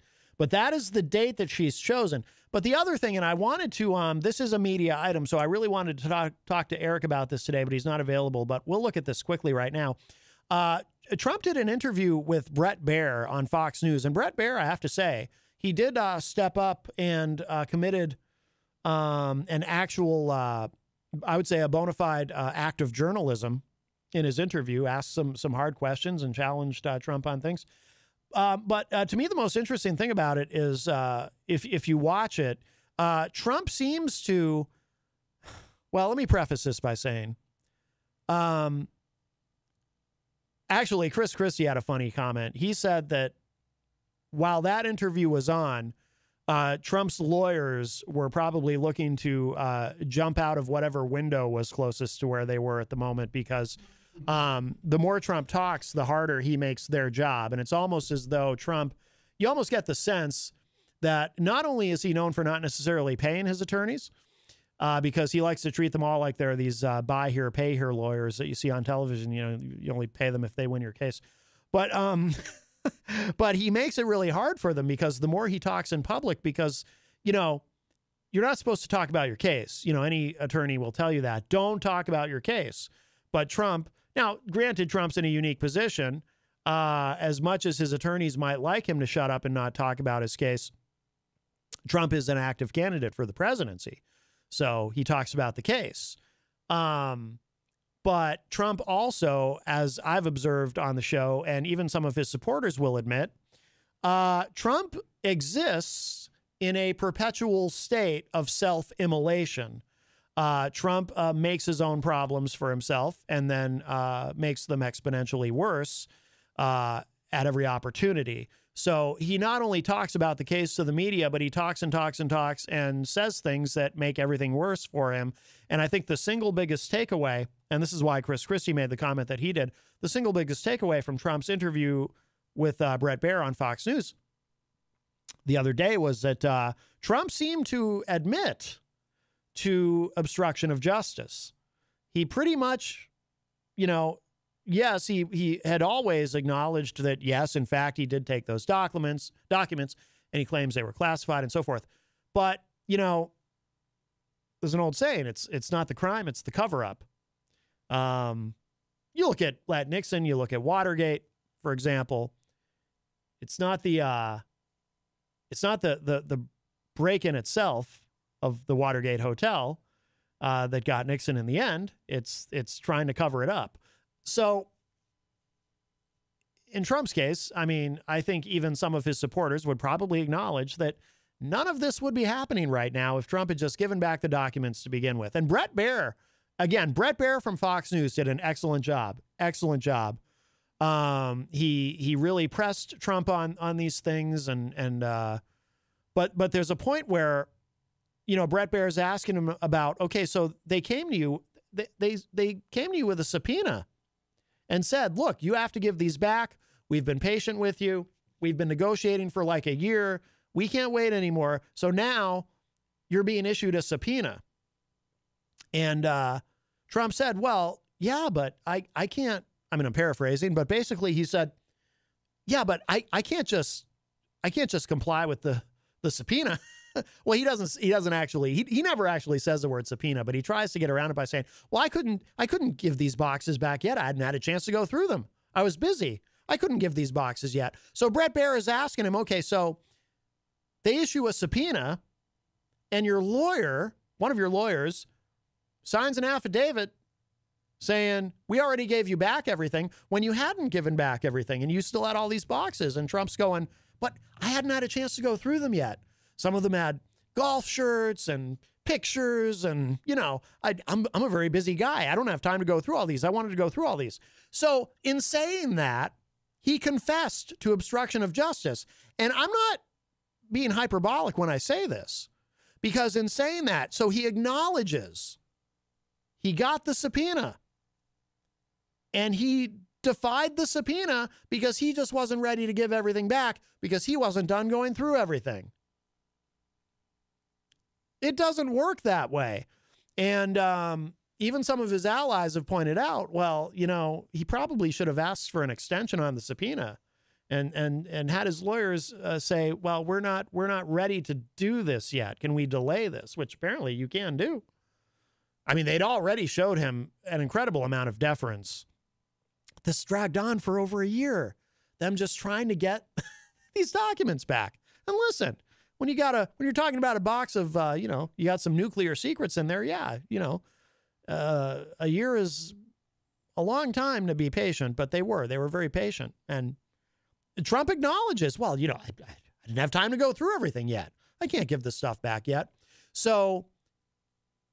Speaker 1: that is the date that she's chosen. But the other thing, and I wanted to, this is a media item, so I really wanted to talk to Eric about this today, but he's not available. But we'll look at this quickly right now. Trump did an interview with Bret Baier on Fox News. And Bret Baier, I have to say, he did step up and committed an actual, I would say, a bona fide act of journalism in his interview, asked some hard questions and challenged Trump on things. But to me, the most interesting thing about it is if you watch it, Trump seems to, well, let me preface this by saying, actually, Chris Christie had a funny comment. He said that while that interview was on, Trump's lawyers were probably looking to jump out of whatever window was closest to where they were at the moment because the more Trump talks, the harder he makes their job. And it's almost as though Trump, you almost get the sense that not only is he known for not necessarily paying his attorneys, because he likes to treat them all like they're these buy here, pay here lawyers that you see on television. You know, you only pay them if they win your case. But but he makes it really hard for them because the more he talks in public, because, you know, you're not supposed to talk about your case. You know, any attorney will tell you that. Don't talk about your case. But Trump, now, granted, Trump's in a unique position. As much as his attorneys might like him to shut up and not talk about his case, Trump is an active candidate for the presidency. So he talks about the case. But Trump also, as I've observed on the show, and even some of his supporters will admit, Trump exists in a perpetual state of self-immolation. Trump makes his own problems for himself and then makes them exponentially worse at every opportunity. So he not only talks about the case to the media, but he talks and talks and talks and says things that make everything worse for him. And I think the single biggest takeaway, and this is why Chris Christie made the comment that he did, the single biggest takeaway from Trump's interview with Bret Baier on Fox News the other day was that Trump seemed to admit to obstruction of justice. He pretty much, you know, yes, he had always acknowledged that, yes, in fact, he did take those documents, and he claims they were classified and so forth. But, you know, there's an old saying, it's not the crime, it's the cover-up. You look at Nixon, you look at Watergate, for example. It's not the break-in itself of the Watergate Hotel that got Nixon in the end. It's trying to cover it up. So in Trump's case, I mean, I think even some of his supporters would probably acknowledge that none of this would be happening right now if Trump had just given back the documents to begin with. And Brett Baier from Fox News did an excellent job. Excellent job. He really pressed Trump on these things, but there's a point where, you know, Brett Baier's asking him about, okay, so they came to you, they came to you with a subpoena and said, look, you have to give these back. We've been patient with you. We've been negotiating for like a year. We can't wait anymore. So now you're being issued a subpoena. And Trump said, well, yeah, but I can't, I mean, I'm paraphrasing, but basically he said, yeah, but I can't just comply with the subpoena. Well, he doesn't actually, he never actually says the word subpoena, but he tries to get around it by saying, well, I couldn't give these boxes back yet. I hadn't had a chance to go through them. I was busy. I couldn't give these boxes yet. So Brett Baier is asking him, okay, so they issue a subpoena and your lawyer, one of your lawyers, signs an affidavit saying, we already gave you back everything when you hadn't given back everything and you still had all these boxes. And Trump's going, but I hadn't had a chance to go through them yet. Some of them had golf shirts and pictures and, you know, I'm a very busy guy. I don't have time to go through all these. I wanted to go through all these. So in saying that, he confessed to obstruction of justice. And I'm not being hyperbolic when I say this, because in saying that, so he acknowledges he got the subpoena and he defied the subpoena because he just wasn't ready to give everything back because he wasn't done going through everything. It doesn't work that way. And even some of his allies have pointed out, well, you know, he probably should have asked for an extension on the subpoena and had his lawyers say, well, we're not ready to do this yet. Can we delay this? Which apparently you can do. I mean, they'd already showed him an incredible amount of deference. This dragged on for over a year, them just trying to get these documents back. And listen, when you're talking about a box of, you know, you got some nuclear secrets in there. Yeah. You know, a year is a long time to be patient, but they were very patient. And Trump acknowledges, well, you know, I didn't have time to go through everything yet. I can't give this stuff back yet. So,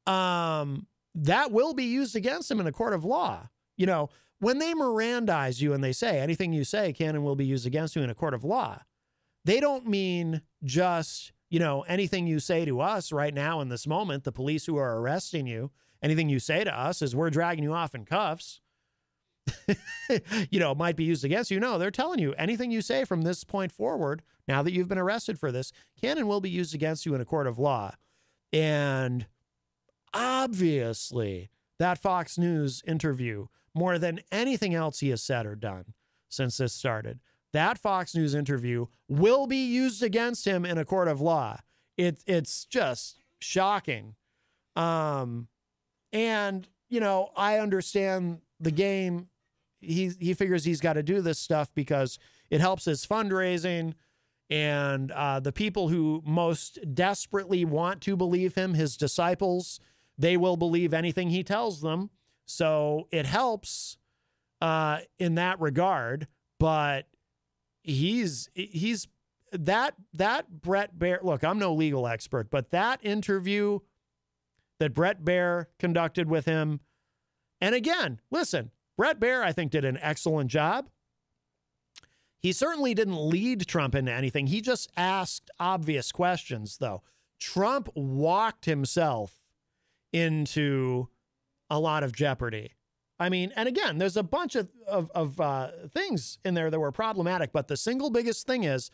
Speaker 1: that will be used against him in a court of law. You know, when they Mirandize you and they say anything you say can and will be used against you in a court of law, they don't mean just, you know, anything you say to us right now in this moment, the police who are arresting you, anything you say to us is we're dragging you off in cuffs, you know, might be used against you. No, they're telling you anything you say from this point forward, now that you've been arrested for this, can and will be used against you in a court of law. And obviously that Fox News interview, more than anything else he has said or done since this started, that Fox News interview will be used against him in a court of law. It's just shocking. And, you know, I understand the game. He figures he's got to do this stuff because it helps his fundraising. And the people who most desperately want to believe him, his disciples, they will believe anything he tells them. So it helps in that regard. But he's that Brett Baier, look, I'm no legal expert, but that interview that Brett Baier conducted with him, and again, listen, Brett Baier, I think, did an excellent job. He certainly didn't lead Trump into anything. He just asked obvious questions, though. Trump walked himself into a lot of jeopardy. I mean, and again, there's a bunch of things in there that were problematic, but the single biggest thing is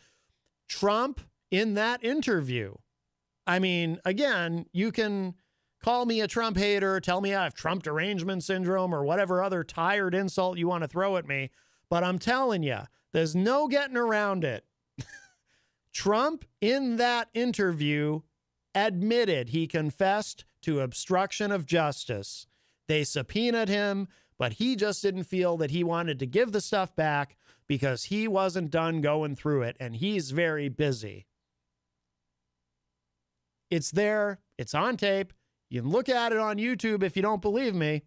Speaker 1: Trump in that interview. I mean, again, you can call me a Trump hater, tell me I have Trump derangement syndrome or whatever other tired insult you want to throw at me. But I'm telling you, there's no getting around it. Trump, in that interview, admitted he confessed to obstruction of justice. They subpoenaed him, but he just didn't feel that he wanted to give the stuff back because he wasn't done going through it, and he's very busy. It's there. It's on tape. You can look at it on YouTube if you don't believe me.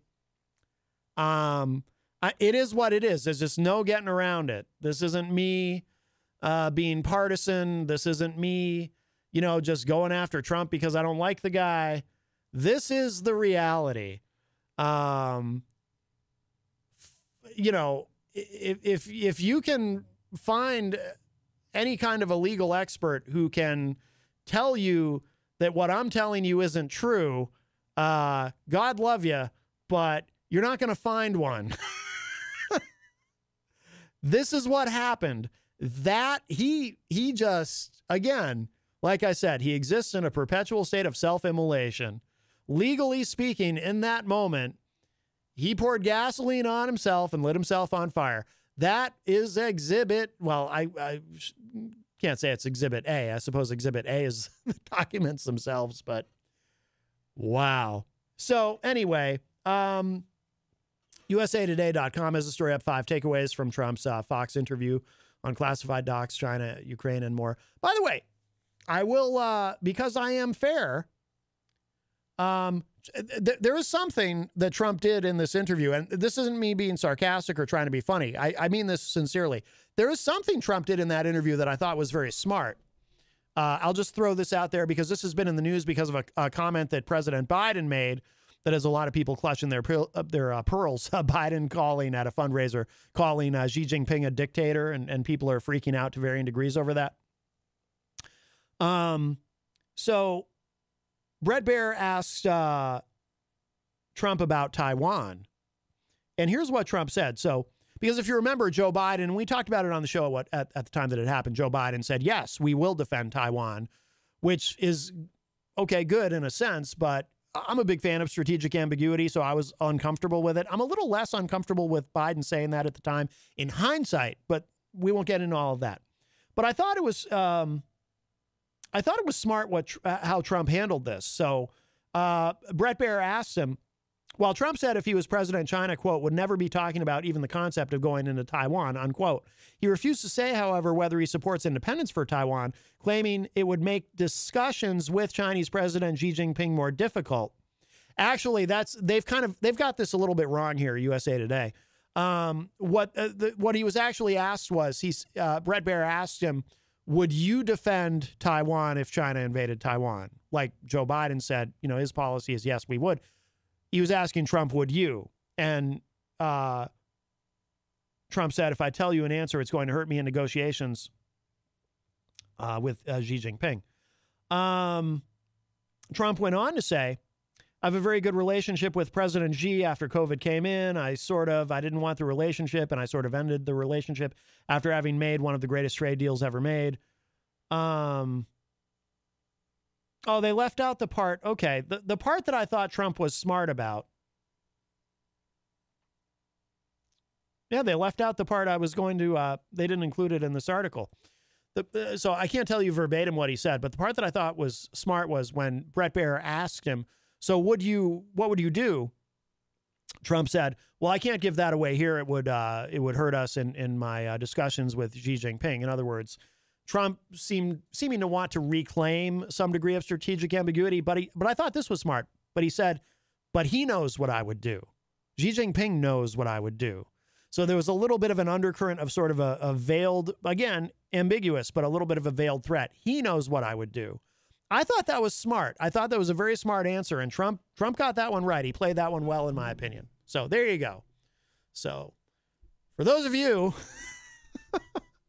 Speaker 1: It is what it is. There's just no getting around it. This isn't me being partisan. This isn't me, just going after Trump because I don't like the guy. This is the reality. If you can find any kind of a legal expert who can tell you that what I'm telling you isn't true, God love you, but you're not going to find one. This is what happened. That he just, again, like I said, he exists in a perpetual state of self-immolation. Legally speaking, in that moment, he poured gasoline on himself and lit himself on fire. That is exhibit. Well, I can't say it's exhibit A. I suppose exhibit A is the documents themselves, but wow. So anyway, USAtoday.com has a story up 5 takeaways from Trump's Fox interview on classified docs, China, Ukraine, and more. By the way, I will, because I am fair, there is something that Trump did in this interview, and this isn't me being sarcastic or trying to be funny. I mean this sincerely. There is something Trump did in that interview that I thought was very smart. I'll just throw this out there because this has been in the news because of a comment that President Biden made that has a lot of people clutching their pearls. Biden calling at a fundraiser, calling Xi Jinping a dictator, and people are freaking out to varying degrees over that. So Bret Baier asked Trump about Taiwan. And here's what Trump said. So, because if you remember, Joe Biden, we talked about it on the show at the time that it happened, Joe Biden said, yes, we will defend Taiwan, which is, okay, good in a sense, but I'm a big fan of strategic ambiguity, so I was uncomfortable with it. I'm a little less uncomfortable with Biden saying that at the time in hindsight, but we won't get into all of that. But I thought it was smart how Trump handled this. So Bret Baier asked him, while Trump said if he was president, China, quote, would never be talking about even the concept of going into Taiwan, unquote. He refused to say, however, whether he supports independence for Taiwan, claiming it would make discussions with Chinese President Xi Jinping more difficult. Actually, they've got this a little bit wrong here, USA Today. What he was actually asked was, Bret Baier asked him, would you defend Taiwan if China invaded Taiwan? Like Joe Biden said, his policy is yes, we would. He was asking Trump, would you? And Trump said, if I tell you an answer, it's going to hurt me in negotiations with Xi Jinping. Trump went on to say, I have a very good relationship with President Xi after COVID came in. I didn't want the relationship, and I sort of ended the relationship after having made one of the greatest trade deals ever made. Oh, they left out the part. Okay, the part that I thought Trump was smart about. Yeah, they left out the part I was going to, they didn't include it in this article. So I can't tell you verbatim what he said, but the part that I thought was smart was when Bret Baier asked him, so what would you do? Trump said, well, I can't give that away here. It would hurt us in my discussions with Xi Jinping. In other words, Trump seeming to want to reclaim some degree of strategic ambiguity, but I thought this was smart. But he said, but he knows what I would do. Xi Jinping knows what I would do. So there was a little bit of an undercurrent of sort of a veiled, again, ambiguous, but a little bit of a veiled threat. He knows what I would do. I thought that was smart. I thought that was a very smart answer, and Trump got that one right. He played that one well, in my opinion. So there you go. So for those of you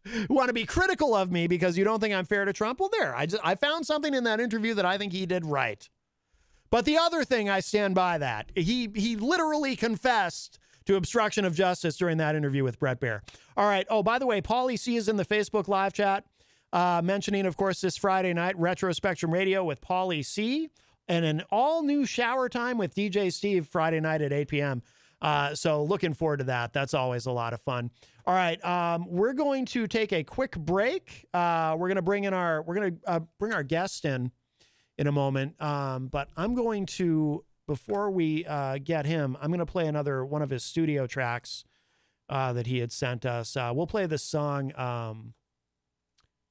Speaker 1: who want to be critical of me because you don't think I'm fair to Trump, well, there. I found something in that interview that I think he did right. But the other thing, I stand by that. He literally confessed to obstruction of justice during that interview with Bret Baier. All right. Oh, by the way, Paulie C is in the Facebook live chat, mentioning, of course, this Friday night, Retro Spectrum Radio with Paulie C. and an all-new Shower Time with DJ Steve Friday night at 8 p.m. So looking forward to that. That's always a lot of fun. All right, we're going to take a quick break. We're going to bring our guest in a moment. But I'm going to, before we get him, I'm going to play another one of his studio tracks that he had sent us. We'll play this song.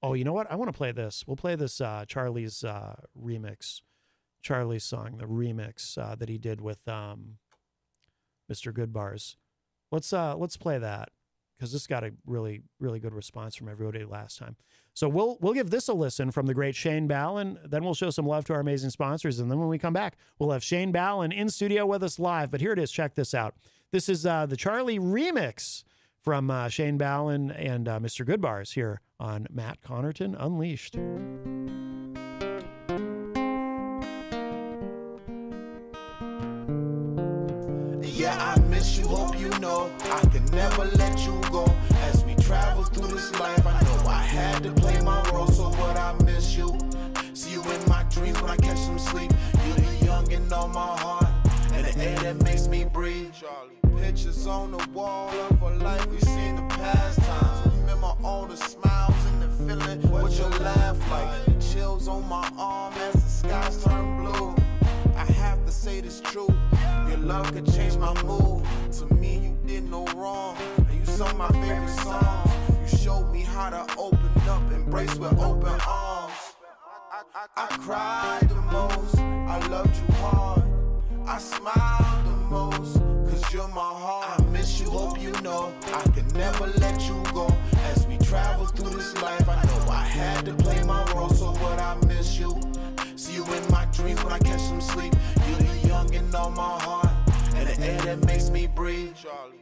Speaker 1: Oh, you know what? I want to play this. We'll play this Charlie's remix. Charlie's song, the remix that he did with Mr. Goodbars. Let's play that, because this got a really, really good response from everybody last time. So we'll give this a listen from the great Shane Ballin. Then we'll show some love to our amazing sponsors. And then when we come back, we'll have Shane Ballin in studio with us live. But here it is. Check this out. This is the Charlie remix from Shane Ballin and Mr. Goodbars here on Matt Connarton Unleashed.
Speaker 4: Yeah, I miss you, hope you know I can never let you go. As we travel through this life, I know I had to play my role, so but I miss you. See you in my dreams when I catch some sleep. You the youngin' on my heart, and the air that makes me breathe. Charlie, pictures on the wall of a life we seen the past times. Remember all the smiles and the feeling, what your laugh like. The chills on my arm as the skies turn blue. I have to say this true. Your love could change my mood. To me, you did no wrong. And you sung my favorite songs. You showed me how to open up, embrace with open arms. I cried the most. I loved you hard. I smiled the most, cause you're my heart. I miss you, hope you know I can never let you go. As we travel through this life, I know I had to play my role, so but I miss you. See you in my dreams when I catch some sleep. You the youngin' on my heart, and the air that makes me breathe. Charlie.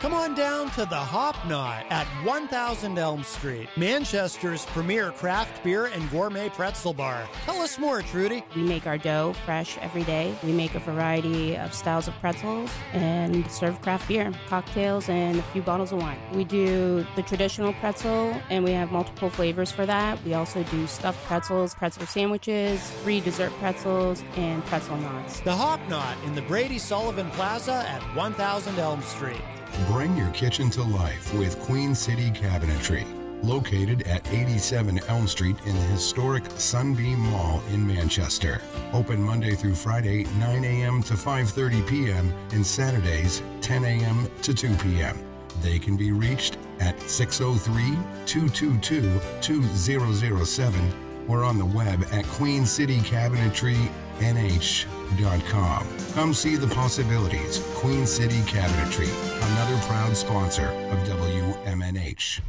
Speaker 1: Come on down to the Hop Knot at 1000 Elm Street, Manchester's premier craft beer and gourmet pretzel bar. Tell us more, Trudy.
Speaker 5: We make our dough fresh every day. We make a variety of styles of pretzels and serve craft beer, cocktails, and a few bottles of wine. We do the traditional pretzel, and we have multiple flavors for that. We also do stuffed pretzels, pretzel sandwiches, free dessert pretzels, and pretzel knots.
Speaker 1: The Hop Knot in the Brady Sullivan Plaza at 1000 Elm Street.
Speaker 6: Bring your kitchen to life with Queen City Cabinetry, located at 87 Elm Street in the historic Sunbeam Mall in Manchester. Open Monday through Friday, 9 a.m. to 5:30 p.m. and Saturdays, 10 a.m. to 2 p.m. They can be reached at 603-222-2007 or on the web at queencitycabinetrynh.com. Come see the possibilities. Queen City Cabinetry, another proud sponsor of WMNH.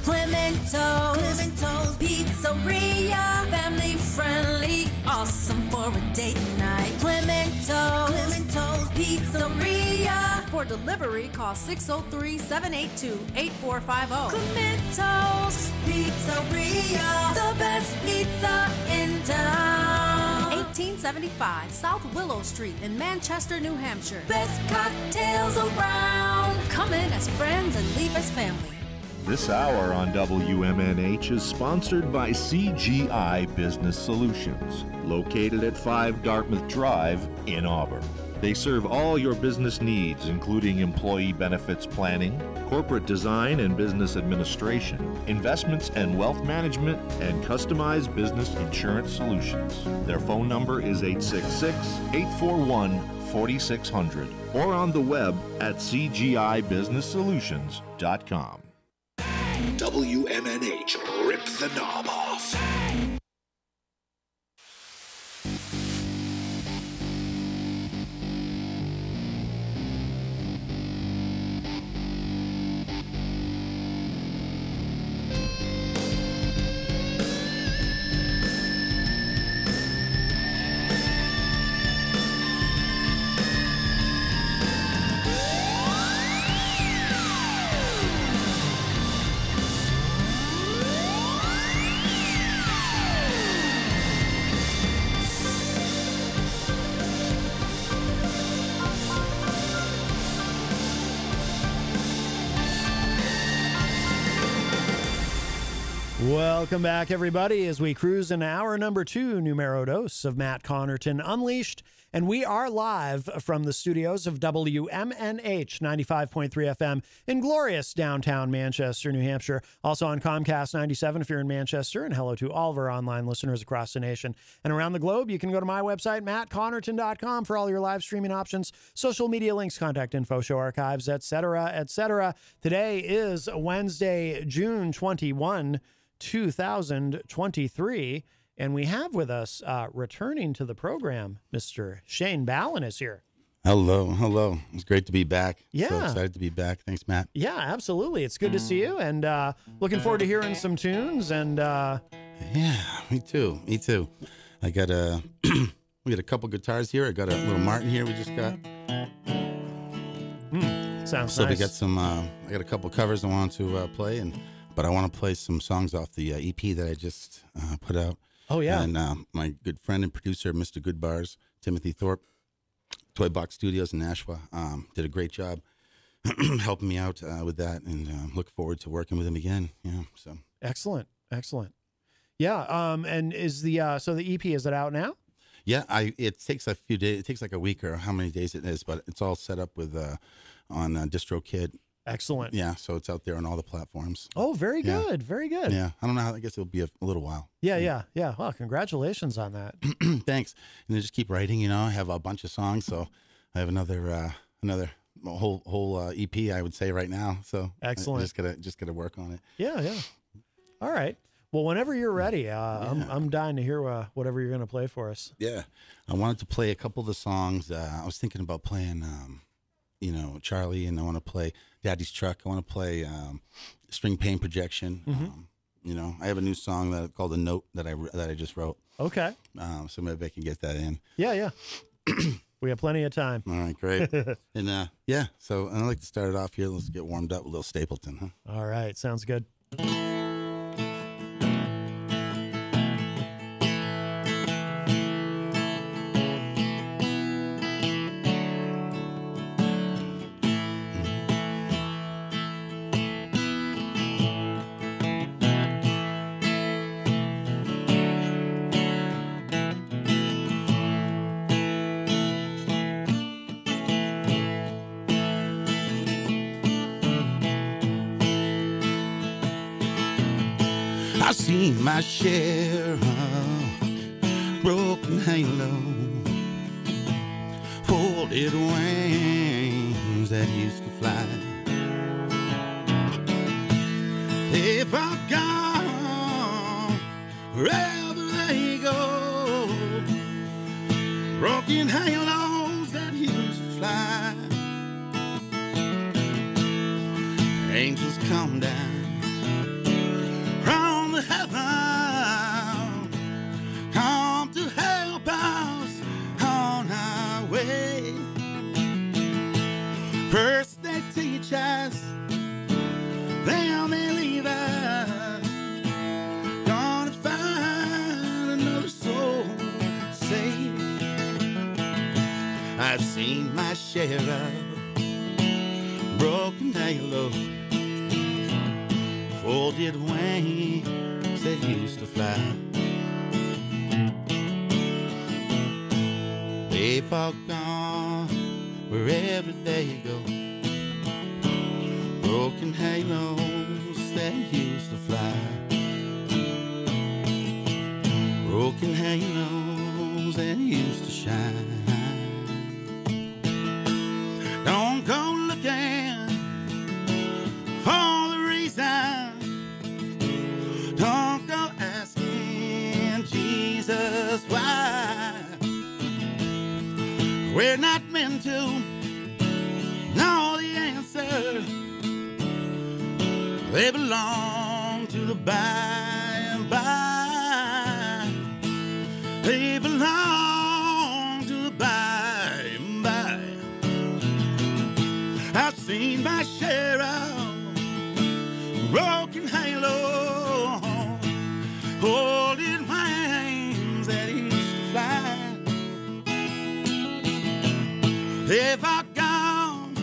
Speaker 7: Clemento's Pizzeria, family friendly, awesome for a date night. Clemento's Pizzeria, for delivery, call 603-782-8450.
Speaker 8: Clemento's Pizzeria, the best pizza in town.
Speaker 7: 1875 South Willow Street in Manchester, New Hampshire.
Speaker 8: Best cocktails around.
Speaker 7: Come in as friends and leave as family.
Speaker 9: This hour on WMNH is sponsored by CGI Business Solutions, located at 5 Dartmouth Drive in Auburn. They serve all your business needs, including employee benefits planning, corporate design and business administration, investments and wealth management, and customized business insurance solutions. Their phone number is 866-841-4600 or on the web at cgibusinesssolutions.com.
Speaker 6: WMNH, rip the knob off.
Speaker 1: Welcome back, everybody, as we cruise in hour number 2, numero dos of Matt Connarton Unleashed. And we are live from the studios of WMNH 95.3 FM in glorious downtown Manchester, New Hampshire. Also on Comcast 97 if you're in Manchester. And hello to all of our online listeners across the nation and around the globe. You can go to my website, mattconnarton.com, for all your live streaming options, social media links, contact info, show archives, etc., etc. Today is Wednesday, June 21, 2023. And we have with us, returning to the program, Mr. Shane Ballin is here.
Speaker 10: Hello. It's great to be back.
Speaker 1: Yeah.
Speaker 10: So excited to be back. Thanks, Matt.
Speaker 1: Yeah, absolutely. It's good to see you, and looking forward to hearing some tunes. And
Speaker 10: yeah, me too. I got we got a couple guitars here. I got a little Martin here we just got.
Speaker 1: Sounds
Speaker 10: so
Speaker 1: nice.
Speaker 10: we got some, I got a couple covers I want to play, but I want to play some songs off the EP that I just put out.
Speaker 1: Oh, yeah.
Speaker 10: And my good friend and producer, Mr. Goodbars, Timothy Thorpe, Toy Box Studios in Nashua, did a great job helping me out with that, and look forward to working with him again. Yeah, so
Speaker 1: Excellent. Yeah, and is the so the EP, is it out now?
Speaker 10: yeah, it takes a few days. It takes like a week or how many days it is, but it's all set up with on DistroKid.
Speaker 1: Excellent.
Speaker 10: Yeah, so it's out there on all the platforms.
Speaker 1: Oh, very
Speaker 10: Yeah.
Speaker 1: good. Very good.
Speaker 10: Yeah, I don't know how. I guess it'll be a little while.
Speaker 1: Yeah. Well, congratulations on that.
Speaker 10: Thanks. And I just keep writing. I have a bunch of songs, so I have another whole EP, I would say, right now. So
Speaker 1: Excellent.
Speaker 10: Just gotta work on it.
Speaker 1: Yeah. All right. Well, whenever you're ready, I'm dying to hear whatever you're going to play for us.
Speaker 10: Yeah, I wanted to play a couple of the songs. I was thinking about playing, Charlie, and I want to play Daddy's Truck. I want to play String Pain Projection. I have a new song called The Note that I just wrote.
Speaker 1: Okay.
Speaker 10: So maybe I can get that in.
Speaker 1: Yeah. We have plenty of time.
Speaker 10: All right, great. And so I'd like to start it off here. Let's get warmed up with a little Stapleton, huh?
Speaker 1: All right. Sounds good.
Speaker 10: I've seen my share of broken halo, folded wings that used to fly. If I've gone wherever they go, broken halos that used to fly. Angels come down from the heaven, come to help us on our way. First I've seen my share of broken halos, folded wings that used to fly. They've all gone wherever they go. Broken halos that used to fly. Broken halos that used to shine. Don't go looking for the reason. Don't go asking Jesus why. We're not meant to know the answer. They belong to the by and by. They belong to the by and by. I've seen my share of broken halo, holding wings that used to fly. They've all gone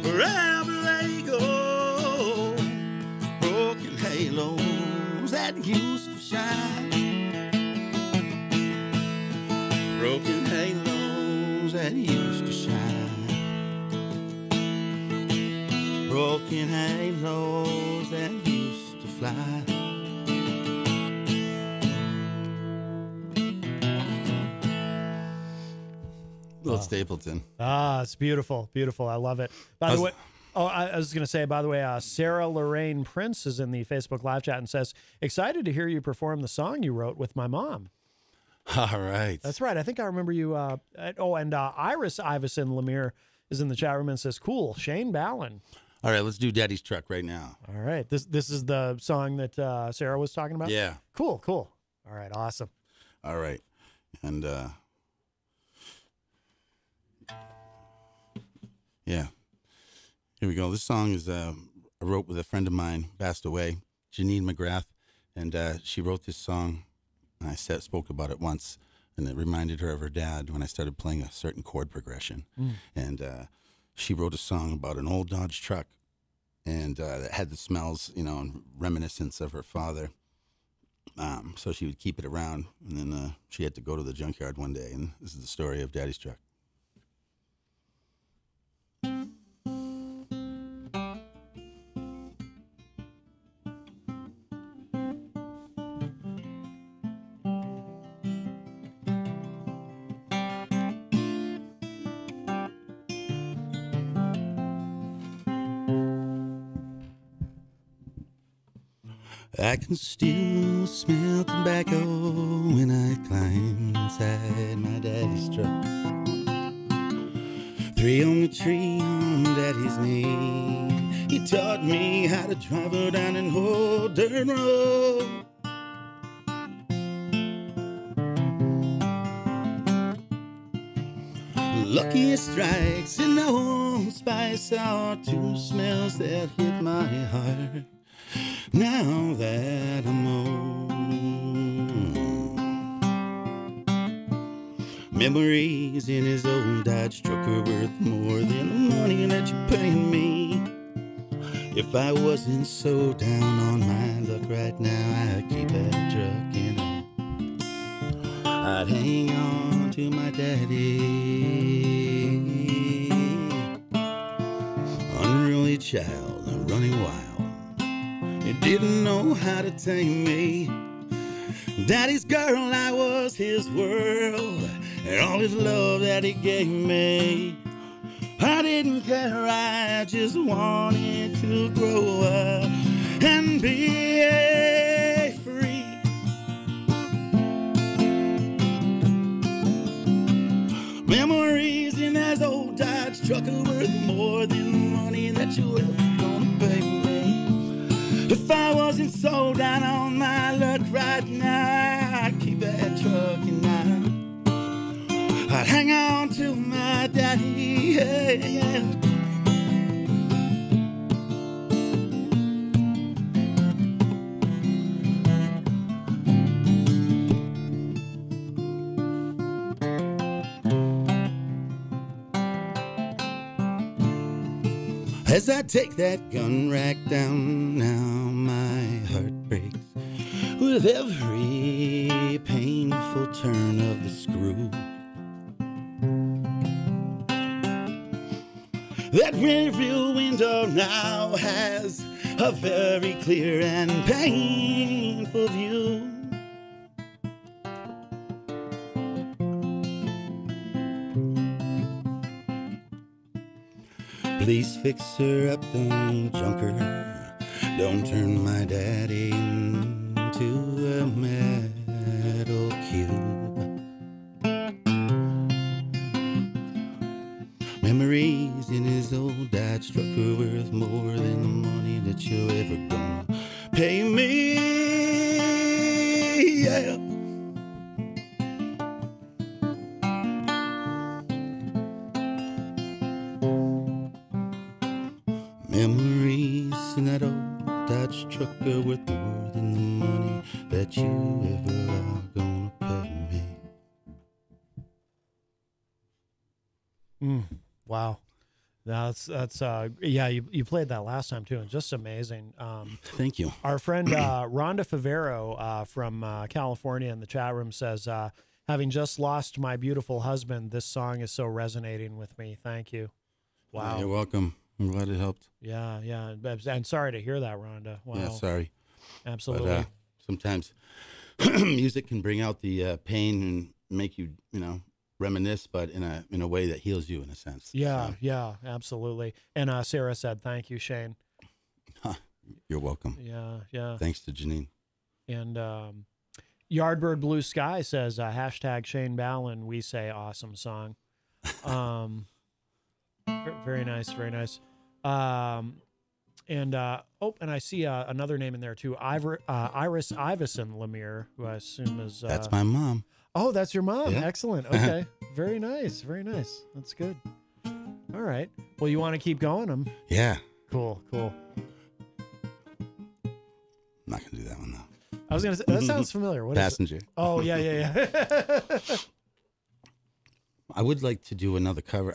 Speaker 10: wherever they go. Broken halos that used to shine. Broken halos that used to shine. Broken halos that used to fly. Little Stapleton.
Speaker 1: Ah, it's beautiful, beautiful. I love it. By the way, I was going to say, by the way, Sarah Lorraine Prince is in the Facebook live chat and says, excited to hear you perform the song you wrote with my mom.
Speaker 10: All right.
Speaker 1: That's right. I think I remember you. And Iris Iverson Lemire is in the chat room and says, cool, Shane Ballin.
Speaker 10: All right, let's do Daddy's Truck right now.
Speaker 1: All right. This is the song that Sarah was talking about?
Speaker 10: Yeah.
Speaker 1: Cool, cool. All right, awesome.
Speaker 10: All right. And, yeah. Here we go. This song is I wrote with a friend of mine, passed away, Janine McGrath, and she wrote this song, and I spoke about it once, and it reminded her of her dad when I started playing a certain chord progression. And she wrote a song about an old Dodge truck, and that had the smells, and reminiscence of her father. So she would keep it around, and then she had to go to the junkyard one day, and this is the story of Daddy's Truck. I can still smell tobacco when I climb inside my daddy's truck. 3 on the tree on daddy's knee. He taught me how to drive her down an old dirt road. Lucky strikes and no spice are 2 smells that hit my heart. Now that I'm old, memories in his old Dodge truck are worth more than the money that you're paying me. If I wasn't so down on my luck right now, I'd keep that truck and I'd hang on to my daddy. Unruly child, running wild. He didn't know how to tame me. Daddy's girl, I was his world, and all his love that he gave me. I didn't care, I just wanted to grow up and be free. Memories in that old Dodge truck are worth more than the money that you're ever gonna pay me. If I wasn't so down on my luck right now, I'd keep that truck and I'd hang on to my daddy, yeah, yeah. As I take that gun rack down, now my heart breaks with every painful turn of the screw. That rearview window now has a very clear and painful view. Please fix her up, don't junk her. Don't turn my daddy into a metal cube. Memories in his old Dodge truck are worth more than the money that you're ever gonna pay me. Yeah. Memories in that old Dodge truck are worth more than the money that you ever are gonna pay me.
Speaker 1: Wow. That's yeah, you played that last time too, and just amazing.
Speaker 10: Thank you.
Speaker 1: Our friend Rhonda Favero from California in the chat room says, having just lost my beautiful husband, this song is so resonating with me. Thank you. Wow.
Speaker 10: You're welcome. I'm glad it helped.
Speaker 1: Yeah, yeah. And sorry to hear that, Rhonda. Wow.
Speaker 10: Yeah, sorry.
Speaker 1: Absolutely.
Speaker 10: But sometimes music can bring out the pain and make you, reminisce, but in a way that heals you in a sense.
Speaker 1: Yeah,
Speaker 10: so.
Speaker 1: yeah, absolutely. And Sarah said, thank you, Shane.
Speaker 10: You're welcome.
Speaker 1: Yeah, yeah.
Speaker 10: Thanks to Janine.
Speaker 1: And Yardbird Blue Sky says, hashtag Shane Ballin, we say awesome song. Very nice, very nice. And I see another name in there too, Iris Iverson Lemire, who I assume is...
Speaker 10: That's my mom.
Speaker 1: Oh, that's your mom.
Speaker 10: Yeah.
Speaker 1: Excellent. Okay. Very nice. Very nice. That's good. All right. Well, you want to keep going?
Speaker 10: Yeah.
Speaker 1: Cool. Cool.
Speaker 10: I'm not going to do that one, though.
Speaker 1: I was going to say, that sounds familiar. What
Speaker 10: Passenger.
Speaker 1: Is it? Oh, yeah.
Speaker 10: I would like to do another cover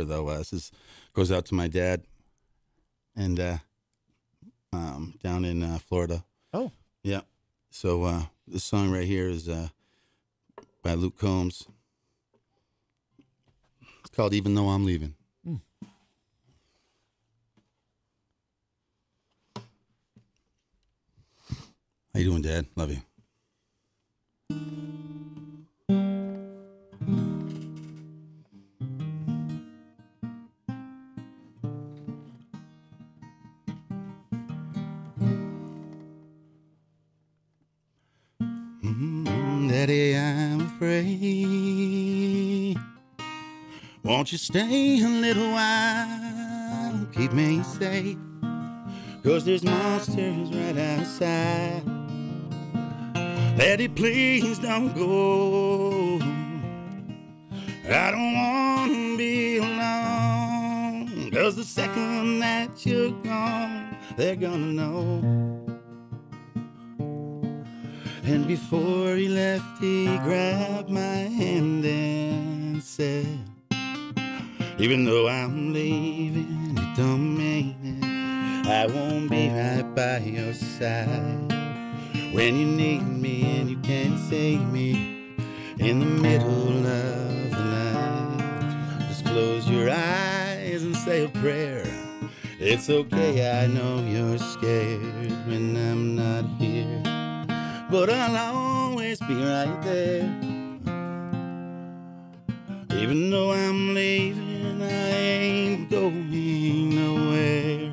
Speaker 10: though. This goes out to my dad and down in Florida.
Speaker 1: Oh.
Speaker 10: Yeah. So this song right here is by Luke Combs. It's called Even Though I'm Leaving. How you doing, Dad? Love you. Daddy, I'm afraid. Won't you stay a little while? Keep me safe. 'Cause there's monsters right outside. Daddy, please don't go. I don't want to be alone. 'Cause the second that you're gone, they're gonna know. And before he left, he grabbed my hand and said, even though I'm leaving, it don't mean it. I won't be right by your side when you need me and you can't save me in the middle of the night. Just close your eyes and say a prayer. It's okay, I know you're scared when I'm not here, but I'll always be right there. Even though I'm leaving, I ain't going nowhere.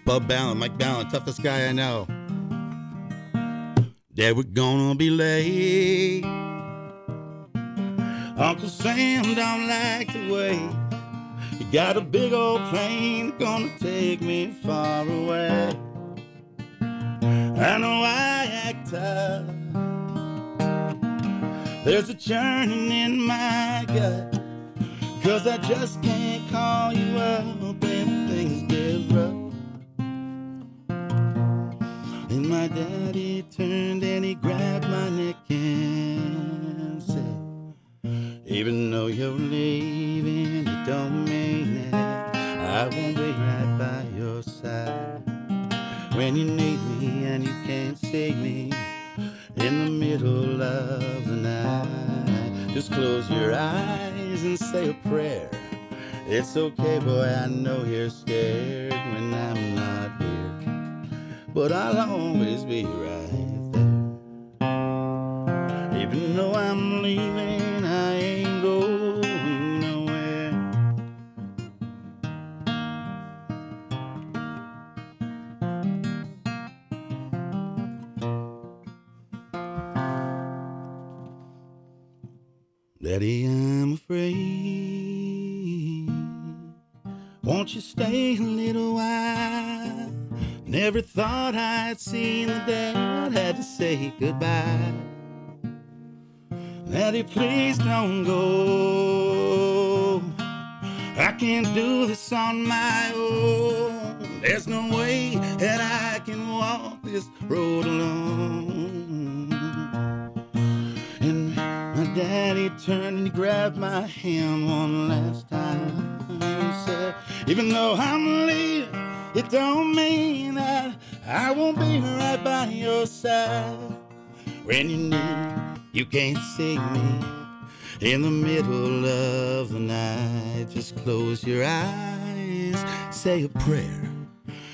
Speaker 10: Bub Ballin, Mike Ballin, toughest guy I know. Dad, we're gonna be late. Uncle Sam don't like to wait. You got a big old plane gonna take me far away. I know I act tough. There's a churning in my gut, 'cause I just can't call you up when things get rough. And my daddy turned and he grabbed my neck and said, right by your side. When you need me and you can't save me in the middle of the night, just close your eyes and say a prayer. It's okay, boy, I know you're scared when I'm not here, but I'll always be right there. Even though I'm leaving, I ain't going nowhere. Daddy, I'm afraid. Won't you stay a little while? Never thought I'd seen the day I'd had to say goodbye. Daddy, please don't go. I can't do this on my own. There's no way that I can walk this road alone. And my daddy turned and he grabbed my hand one last time and said, even though I'm leaving, it don't mean that I won't be right by your side. When you need, you can't see me in the middle of the night. Just close your eyes, say a prayer.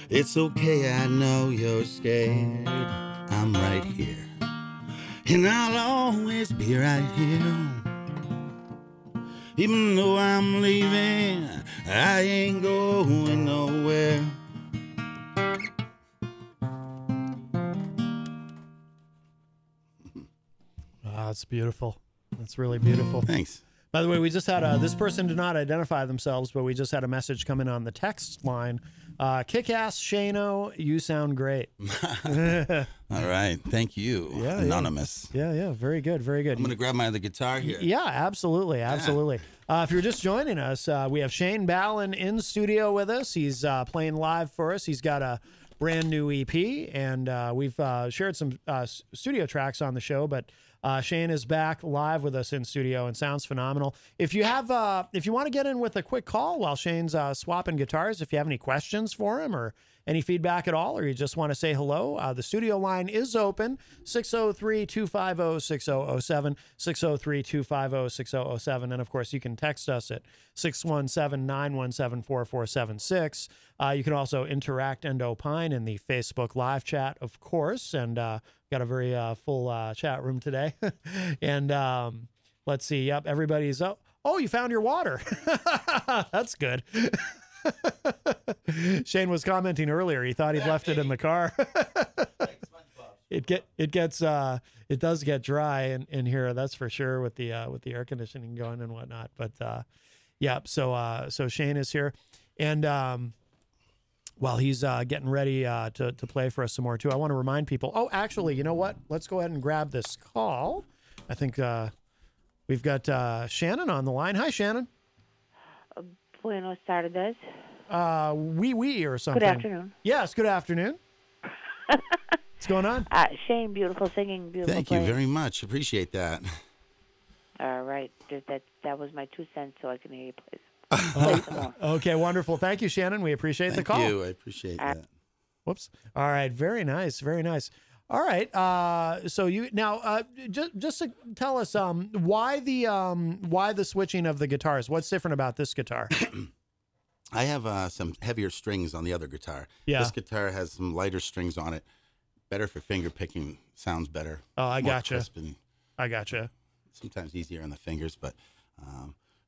Speaker 10: It's okay, I know you're scared. I'm right here, and I'll always be right here. Even though I'm leaving, I ain't going nowhere.
Speaker 1: That's beautiful. That's really beautiful.
Speaker 10: Thanks.
Speaker 1: By the way, we just had this person did not identify themselves, but we just had a message come in on the text line. Kick-ass Shano, you sound great.
Speaker 10: All right. Thank you, Anonymous.
Speaker 1: Yeah. Very good. Very good.
Speaker 10: I'm going to grab my other guitar here.
Speaker 1: Yeah, absolutely. If you're just joining us, we have Shane Ballin in studio with us. He's playing live for us. He's got a brand new EP, and we've shared some studio tracks on the show, but Shane is back live with us in studio and sounds phenomenal. If you have, if you want to get in with a quick call while Shane's swapping guitars, if you have any questions for him or any feedback at all, or you just want to say hello, the studio line is open, 603-250-6007, 603-250-6007. And of course, you can text us at 617-917-4476. You can also interact and opine in the Facebook live chat, of course, and got a very full chat room today. And let's see. Yep, everybody's up. Oh, you found your water. That's good. Shane was commenting earlier. He thought he'd left it in the car. It does get dry in here. That's for sure with the air conditioning going and whatnot. But yeah. So Shane is here, and while he's getting ready to play for us some more too, I want to remind people. Oh, actually, you know what? Let's go ahead and grab this call. I think we've got Shannon on the line. Hi, Shannon.
Speaker 11: Buenos tardes.
Speaker 1: Oui, or something.
Speaker 11: Good afternoon.
Speaker 1: Yes, good afternoon. What's going on?
Speaker 11: Shane, beautiful singing, beautiful
Speaker 10: Thank
Speaker 11: playing.
Speaker 10: you very much. Appreciate that.
Speaker 11: All right. That was my 2 cents so I can hear you play some more.
Speaker 1: Okay, wonderful. Thank you, Shannon. We appreciate the call.
Speaker 10: Thank you. I appreciate that.
Speaker 1: Whoops. All right. Very nice. Very nice. All right. So you now just to tell us why the switching of the guitars. What's different about this guitar?
Speaker 10: I have some heavier strings on the other guitar.
Speaker 1: Yeah.
Speaker 10: This guitar has some lighter strings on it. Better for finger picking. Sounds better.
Speaker 1: Oh, I gotcha.
Speaker 10: I gotcha. Sometimes easier on the fingers, but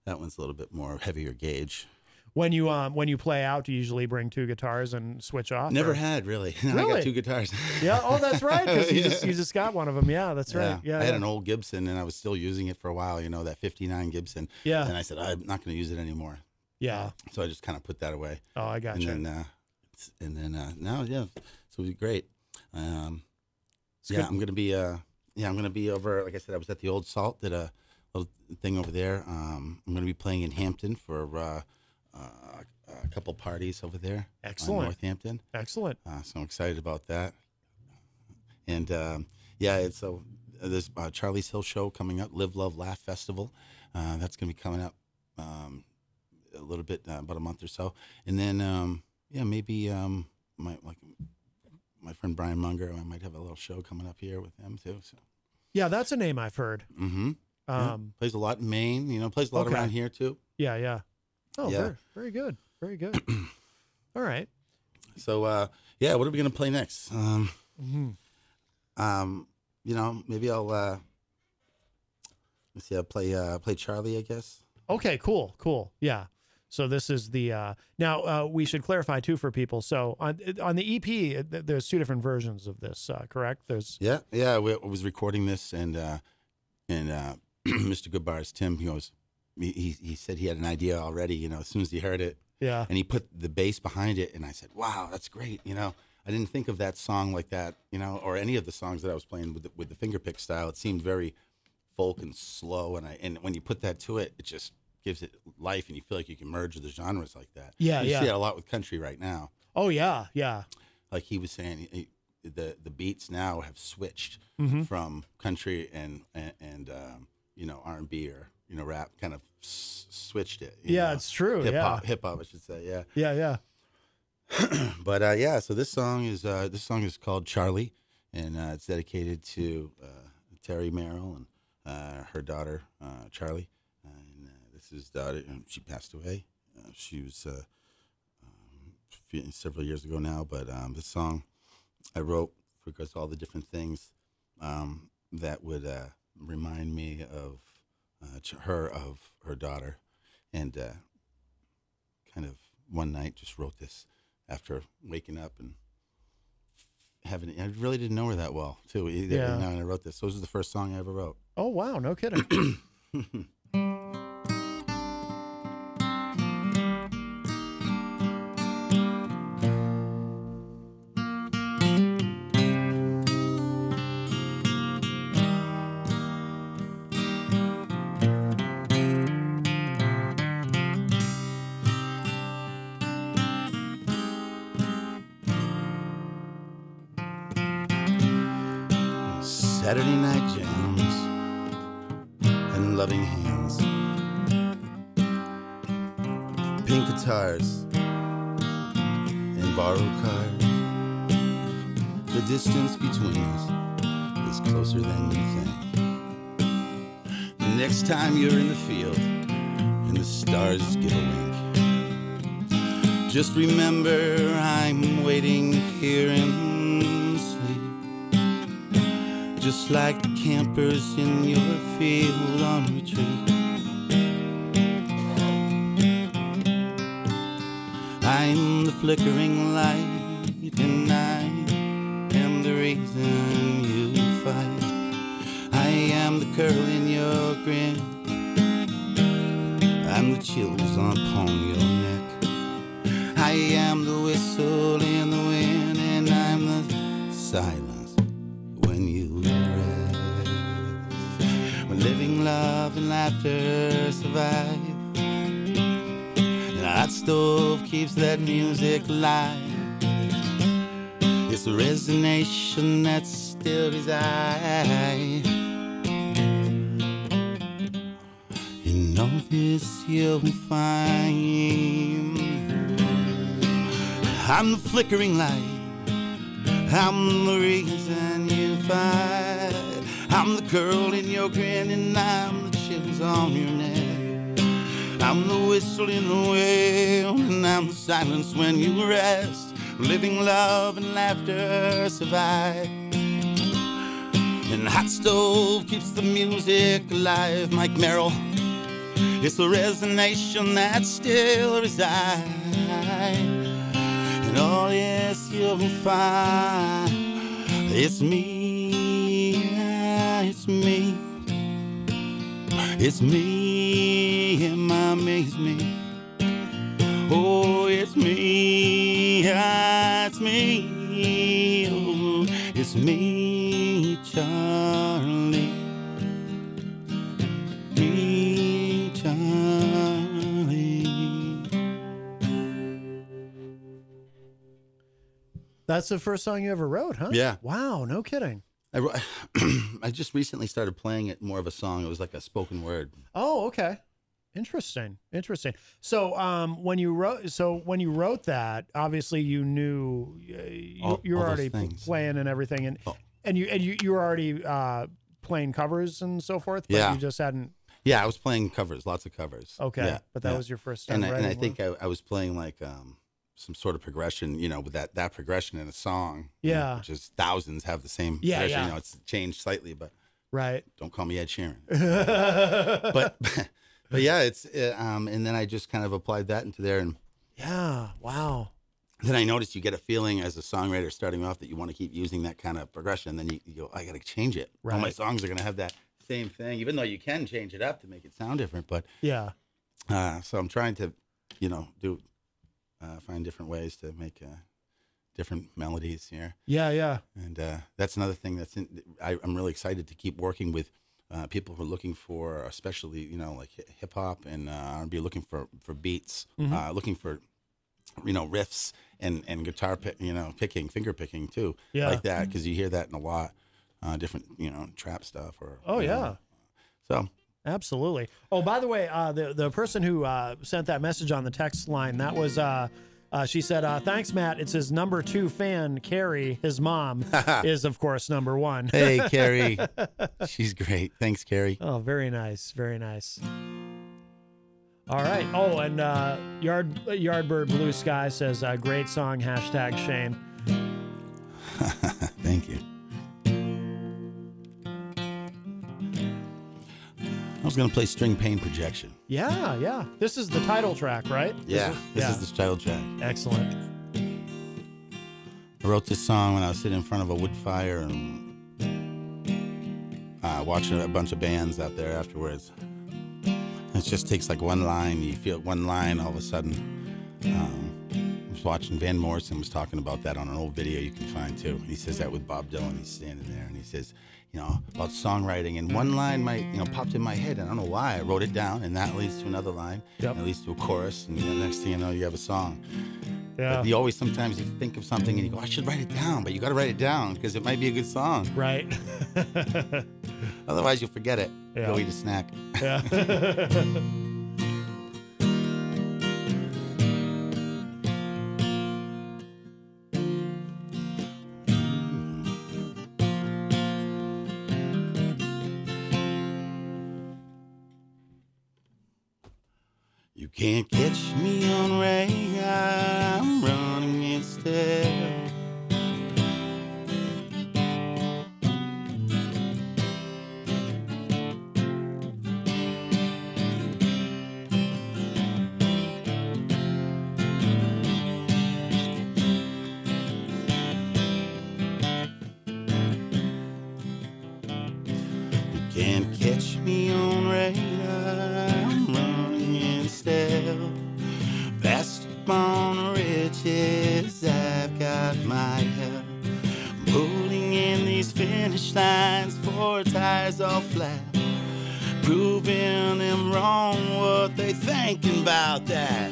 Speaker 10: that one's a little bit more heavier gauge.
Speaker 1: When you play out, do you usually bring two guitars and switch off?
Speaker 10: Never had, really. No,
Speaker 1: really?
Speaker 10: I got two guitars.
Speaker 1: Yeah. Oh, that's right. Because you just got one of them. Yeah, that's right. Yeah.
Speaker 10: I had an old Gibson, and I was still using it for a while. You know, that '59 Gibson.
Speaker 1: Yeah.
Speaker 10: And I said I'm not going to use it anymore.
Speaker 1: Yeah.
Speaker 10: So I just kind of put that away.
Speaker 1: Oh, I got you.
Speaker 10: And then now, yeah. So it was great. I'm going to be over. Like I said, I was at the Old Salt. Did a little thing over there. I'm going to be playing in Hampton for a couple parties over there.
Speaker 1: Excellent.
Speaker 10: Northampton.
Speaker 1: Excellent.
Speaker 10: So I'm excited about that. And it's there's Charlie's Hill show coming up. Live, Love, Laugh Festival. That's going to be coming up a little bit, about a month or so. And then yeah, maybe my friend Brian Munger. I might have a little show coming up here with him too. So.
Speaker 1: Yeah, that's a name I've heard.
Speaker 10: Mm-hmm. Plays a lot in Maine. Plays a lot around here too.
Speaker 1: Yeah, yeah. Oh,
Speaker 10: Yeah.
Speaker 1: Very, very good. Very good. All right.
Speaker 10: So, yeah, what are we gonna play next? Maybe I'll let's see. I'll play Charlie, I guess.
Speaker 1: Okay, cool. Yeah. So this is the now we should clarify too for people. So on the EP, there's 2 different versions of this, correct? There's
Speaker 10: Yeah. I was recording this, and Mr. Goodbars, Tim, he goes, he said he had an idea already. As soon as he heard it,
Speaker 1: yeah,
Speaker 10: and he put the bass behind it, and I said, "Wow, that's great." I didn't think of that song like that, or any of the songs that I was playing with the fingerpick style. It seemed very folk and slow, and when you put that to it, it just gives it life, and you feel like you can merge the genres like that.
Speaker 1: Yeah,
Speaker 10: you
Speaker 1: yeah.
Speaker 10: see that a lot with country right now.
Speaker 1: Oh yeah, yeah.
Speaker 10: Like he was saying, the beats now have switched from country and R&B or rap, kind of switched it.
Speaker 1: Yeah, it's true.
Speaker 10: Hip hop, I should say. Yeah.
Speaker 1: Yeah.
Speaker 10: But yeah, so this song is called Charlie, and it's dedicated to Terry Merrill and her daughter Charlie. And this is daughter, and she passed away. She was several years ago now. But this song I wrote because all the different things that would remind me of her daughter, and kind of one night just wrote this after waking up and I really didn't know her that well too either.
Speaker 1: Yeah.
Speaker 10: And I wrote this. So this is the first song I ever wrote.
Speaker 1: Oh wow, no kidding.
Speaker 10: Saturday night jams and loving hands, pink guitars and borrowed cars. The distance between us is closer than you think. The next time you're in the field and the stars give a wink, just remember I'm waiting here in just like the campers in your field on retreat. I'm the flickering light, and I am the reason you fight. I am the curl in your grin, I'm the chills upon your neck. I am the whistle in the wind, and I'm the silence when you rest. When living, love, and laughter survive, and a hot stove keeps that music alive. It's the resignation that still resides. In all this you'll find I'm the flickering light, I'm the reason you fight. I'm the curl in your grin, and I'm the chills on your neck. I'm the whistle in the wind, and I'm the silence when you rest. Living, love, and laughter survive. And the hot stove keeps the music alive. Mike Merrill, it's the resignation that still resides. And oh yes, you'll find it's me, it's me, it's me, and mommy, it's me. Oh, it's me, it's me, oh, it's me, Charlie, me, Charlie.
Speaker 1: That's the first song you ever wrote, huh?
Speaker 10: Yeah.
Speaker 1: Wow, no kidding.
Speaker 10: I just recently started playing it more of a song. It was like a spoken word.
Speaker 1: Oh, okay. Interesting. So, when you wrote that, obviously you knew you were already playing and everything, and you were already playing covers and so forth. But you just hadn't.
Speaker 10: Yeah, I was playing covers, lots of covers.
Speaker 1: Okay,
Speaker 10: yeah,
Speaker 1: but that was your first time.
Speaker 10: And I think I was playing like some sort of progression, with that progression in a song.
Speaker 1: Yeah,
Speaker 10: which is thousands have the same.
Speaker 1: Yeah,
Speaker 10: progression.
Speaker 1: yeah.
Speaker 10: It's changed slightly, but
Speaker 1: right.
Speaker 10: Don't call me Ed Sheeran. But yeah, it's and then I just kind of applied that into there, and
Speaker 1: yeah, wow.
Speaker 10: Then I noticed you get a feeling as a songwriter starting off that you want to keep using that kind of progression. Then you go, I got to change it.
Speaker 1: Right.
Speaker 10: All my songs are going to have that same thing, even though you can change it up to make it sound different. But
Speaker 1: yeah, so
Speaker 10: I'm trying to, find different ways to make different melodies here.
Speaker 1: Yeah.
Speaker 10: And that's another thing I'm really excited to keep working with. People who are looking for, especially, like hip hop and R&B, looking for beats, looking for, riffs and guitar, finger picking too, like that, because you hear that in a lot, different, trap stuff or.
Speaker 1: Oh yeah.
Speaker 10: So.
Speaker 1: Absolutely. Oh, by the way, the person who sent that message on the text line, that was. She said, thanks, Matt. It's his number 2 fan, Carrie. His mom is, of course, number 1.
Speaker 10: Hey, Carrie. She's great. Thanks, Carrie.
Speaker 1: Oh, very nice. Very nice. All right. Oh, and Yardbird Blue Sky says, great song, #Shane.
Speaker 10: Thank you. I was going to play String Pain Projection.
Speaker 1: Yeah. This is the title track, right?
Speaker 10: This is the title track.
Speaker 1: Excellent.
Speaker 10: I wrote this song when I was sitting in front of a wood fire and watching a bunch of bands out there afterwards. It just takes like one line. You feel one line all of a sudden. I was watching Van Morrison was talking about that on an old video you can find too. He says that with Bob Dylan. He's standing there and he says, about songwriting, and one line popped in my head. I don't know why. I wrote it down, and that leads to another line, and it leads to a chorus, and the next thing you know, you have a song.
Speaker 1: Yeah.
Speaker 10: But you sometimes you think of something and you go, I should write it down, but you got to write it down because it might be a good song.
Speaker 1: Right.
Speaker 10: Otherwise, you'll forget it.
Speaker 1: Yeah.
Speaker 10: Go eat a snack.
Speaker 1: Yeah.
Speaker 10: You can't catch me on radar, I'm running instead. You can't catch me on radar, I'm running instead. Fast upon riches, I've got my help. Pulling in these finish lines, 4 tires all flat. Proving them wrong, what they thinking about that.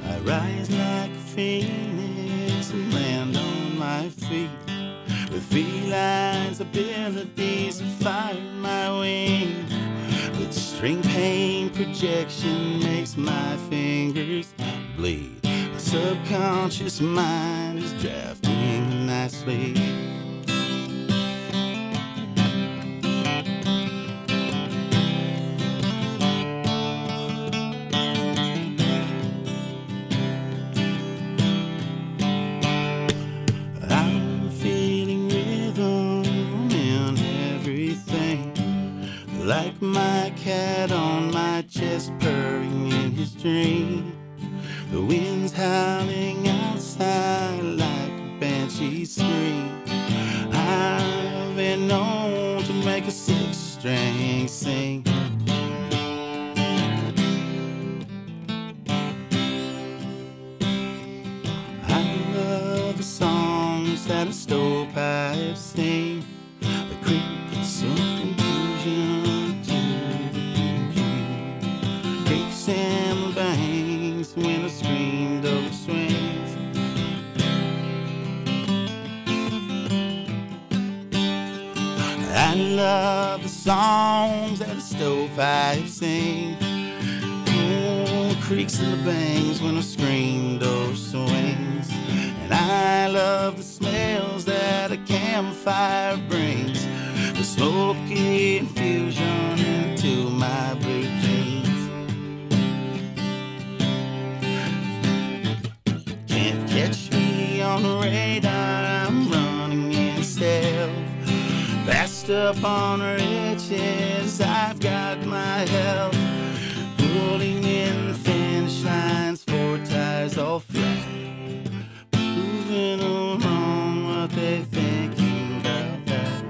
Speaker 10: I rise like a phoenix and land on my feet. With felines abilities to fire my wings. But string pain projection makes my fingers bleed. My subconscious mind is drafting nicely. I'm feeling rhythm in everything. Like my cat on my chest purring in his dream. The wind's howling outside like a banshee scream. I've been known to make a 6-string sing. I love the songs that a stovepipe sing. The creep some confusion to the dream. Creaks and bangs when a screamed over swings. I love the songs that the stovepipe sing. Oh, creaks and the bangs when a screen door swings. And I love the smells that a campfire brings. The smoky infusion into my blue jeans. Can't catch me on the radar, I'm running in stealth. Fast up on riches, I've got my health. Pulling in the finish lines, 4 tires all flat. Proving them wrong, what they thinking about that.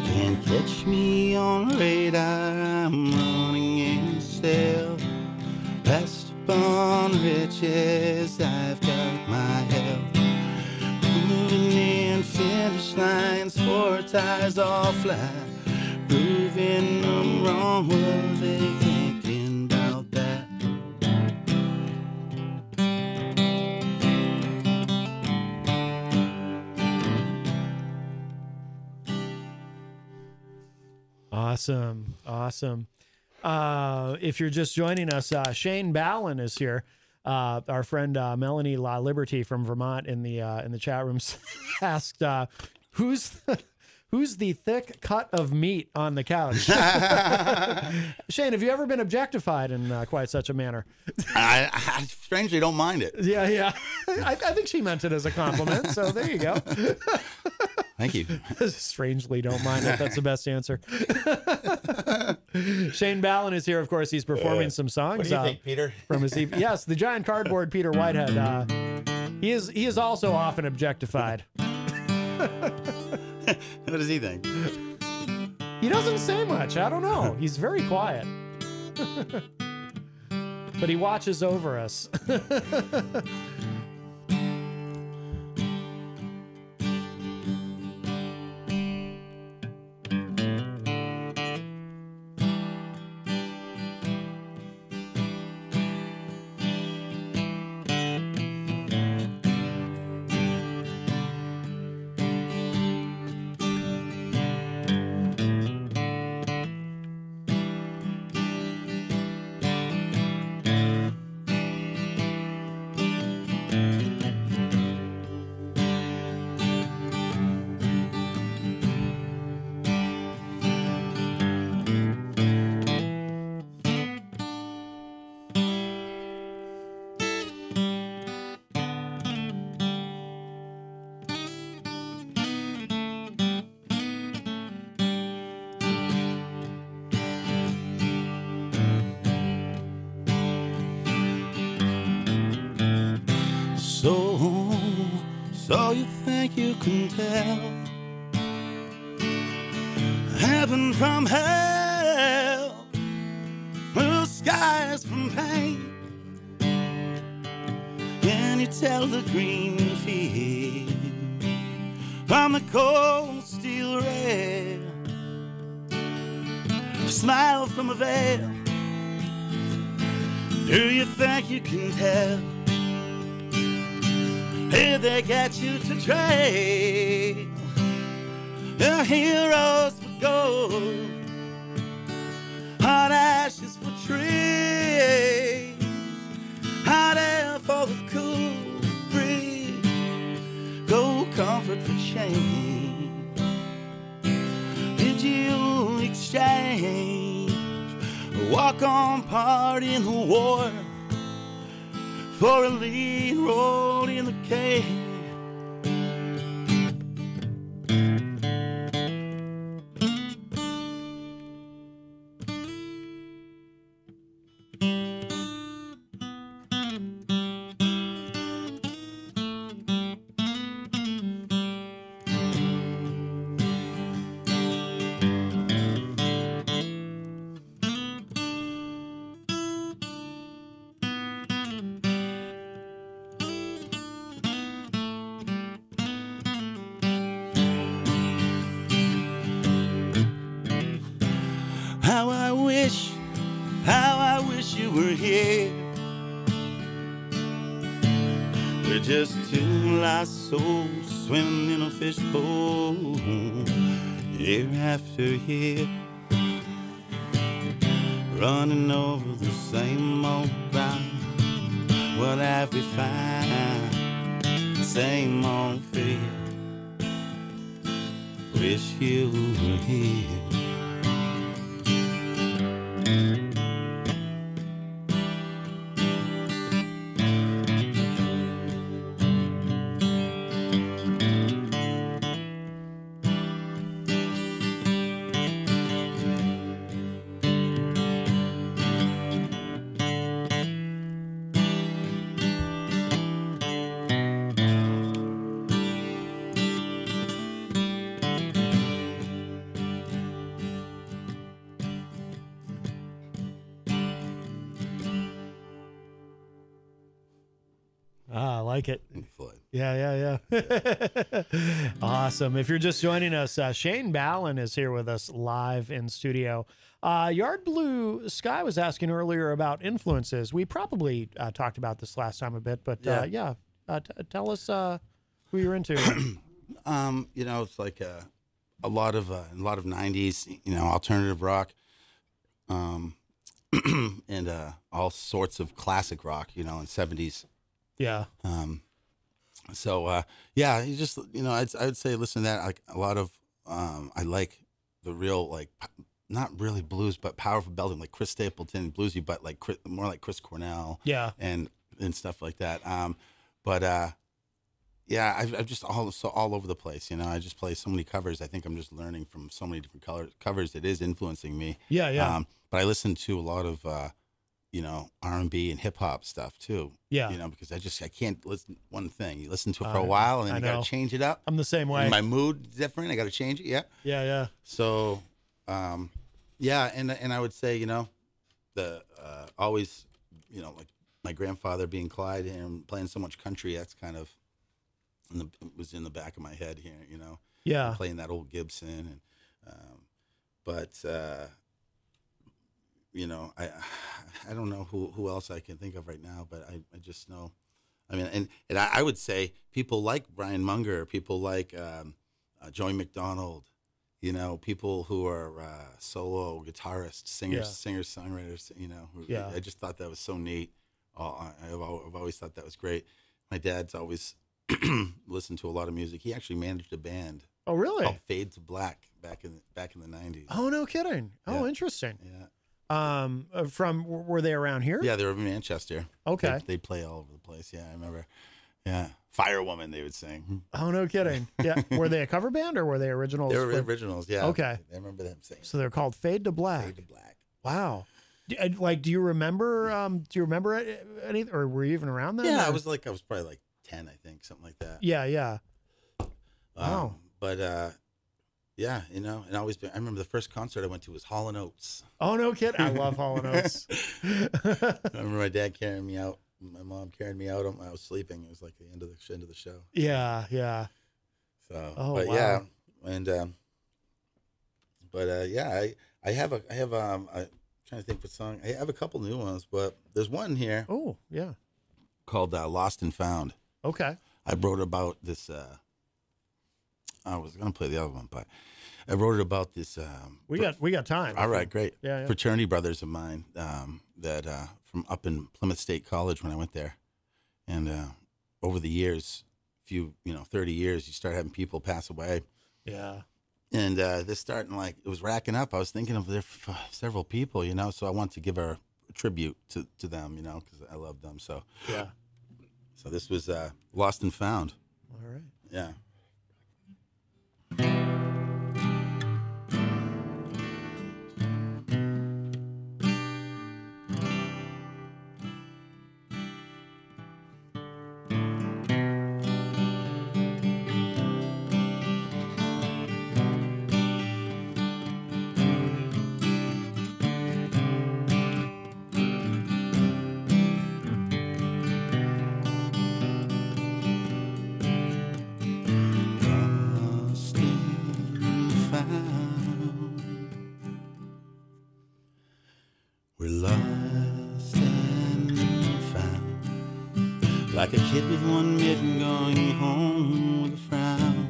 Speaker 10: Can't catch me on radar, I'm running in stealth. Fast upon riches, I've got my health. Moving in finish lines, 4 tires all flat. Proving them wrong, what they thinking about that?
Speaker 1: Awesome. Awesome. If you're just joining us, Shane Ballin is here. Our friend Melanie La Liberty from Vermont in the chat rooms asked, "Who's the thick cut of meat on the couch?" Shane, have you ever been objectified in quite such a manner?
Speaker 10: I strangely don't mind it.
Speaker 1: Yeah. I think she meant it as a compliment. So there you go.
Speaker 10: Thank you.
Speaker 1: Strangely don't mind it. That's the best answer. Shane Ballin is here. Of course, he's performing some songs.
Speaker 10: What do you think, Peter?
Speaker 1: From his EP. Yes, the giant cardboard Peter Whitehead. He is also often objectified.
Speaker 10: What does he think?
Speaker 1: He doesn't say much. I don't know. He's very quiet. But he watches over us.
Speaker 10: So you think you can tell heaven from hell, blue skies from pain? Can you tell the green field from the cold steel rail? Smile from a veil. Do you think you can tell? Here they get you to trade the heroes for gold, hot ashes for trees, hot air for the cool breeze, gold comfort for change. Did you exchange a walk-on part in the war for a lead role in the cave? just two lost souls swimming in a fishbowl, year after year, running over the same old ground. What have we found? Same old fear. Wish you were here.
Speaker 1: I like it. Yeah. Awesome. If you're just joining us, Shane Ballin is here with us live in studio. Yard Blue Sky was asking earlier about influences. We probably talked about this last time a bit, but tell us who you're into.
Speaker 10: You know, it's like a lot of 90s, you know, alternative rock, and all sorts of classic rock, you know, and 70s.
Speaker 1: Yeah.
Speaker 10: Yeah, you just, you know, I would say listen to that. Like a lot of, I like the real, like, not really blues, but powerful belting, like Chris Stapleton, bluesy, but like more like Chris Cornell.
Speaker 1: Yeah.
Speaker 10: And stuff like that. Yeah, I've just all over the place. You know, I just play so many covers. I think I'm just learning from so many different covers. It is influencing me.
Speaker 1: Yeah.
Speaker 10: But I listen to a lot of, you know, R&B and hip hop stuff too.
Speaker 1: Yeah.
Speaker 10: You know, because I can't listen to one thing. You listen to it for a while and then you got to change it up.
Speaker 1: I'm the same way.
Speaker 10: And my mood's different. I got to change it. Yeah.
Speaker 1: Yeah.
Speaker 10: So, yeah, and I would say, you know, the always, you know, like my grandfather being Clyde and playing so much country. That's kind of was in the back of my head here. You know.
Speaker 1: Yeah.
Speaker 10: Playing that old Gibson but. You know, I don't know who else I can think of right now, but I just know, I mean, and I would say people like Brian Munger, people like Joey McDonald, you know, people who are solo guitarists, singers, songwriters, you know. I just thought that was so neat. I've always thought that was great. My dad's always listened to a lot of music. He actually managed a band.
Speaker 1: Oh, really?
Speaker 10: Called Fade to Black back in the 90s.
Speaker 1: Oh, no kidding. Oh, interesting.
Speaker 10: Yeah.
Speaker 1: Were they around here?
Speaker 10: Yeah, they were in Manchester.
Speaker 1: Okay.
Speaker 10: They play all over the place. Yeah, I remember. Yeah, Firewoman they would sing.
Speaker 1: Oh, no kidding. Yeah, were they a cover band or were they originals?
Speaker 10: They were originals. Yeah.
Speaker 1: Okay.
Speaker 10: I remember them singing.
Speaker 1: So they're called Fade to Black.
Speaker 10: Fade to Black.
Speaker 1: Wow. Do you remember? Any? Or were you even around then?
Speaker 10: Yeah,
Speaker 1: or?
Speaker 10: I was probably like 10, I think, something like that.
Speaker 1: Yeah. Wow.
Speaker 10: But yeah, you know, and I remember the first concert I went to was Hall & Oates.
Speaker 1: Oh, no kidding. I love Hall & Oates.
Speaker 10: I remember my dad carrying me out. My mom carried me out. I was sleeping. It was like the end of the show.
Speaker 1: Yeah.
Speaker 10: So,
Speaker 1: wow.
Speaker 10: Yeah, and yeah, I have I'm trying to think what song. I have a couple new ones, but there's one here.
Speaker 1: Oh, yeah.
Speaker 10: Called Lost and Found.
Speaker 1: Okay.
Speaker 10: I wrote about this. I was going to play the other one, but I wrote it about this.
Speaker 1: We got time.
Speaker 10: All right, great.
Speaker 1: Yeah.
Speaker 10: Fraternity brothers of mine that from up in Plymouth State College when I went there, and over the years, 30 years, you start having people pass away.
Speaker 1: Yeah.
Speaker 10: And this starting it was racking up. I was thinking of several people, you know, so I want to give a tribute to them, you know, because I love them. So
Speaker 1: yeah.
Speaker 10: So this was Lost and Found.
Speaker 1: All right.
Speaker 10: Yeah. Like a kid with one mitten going home with a frown.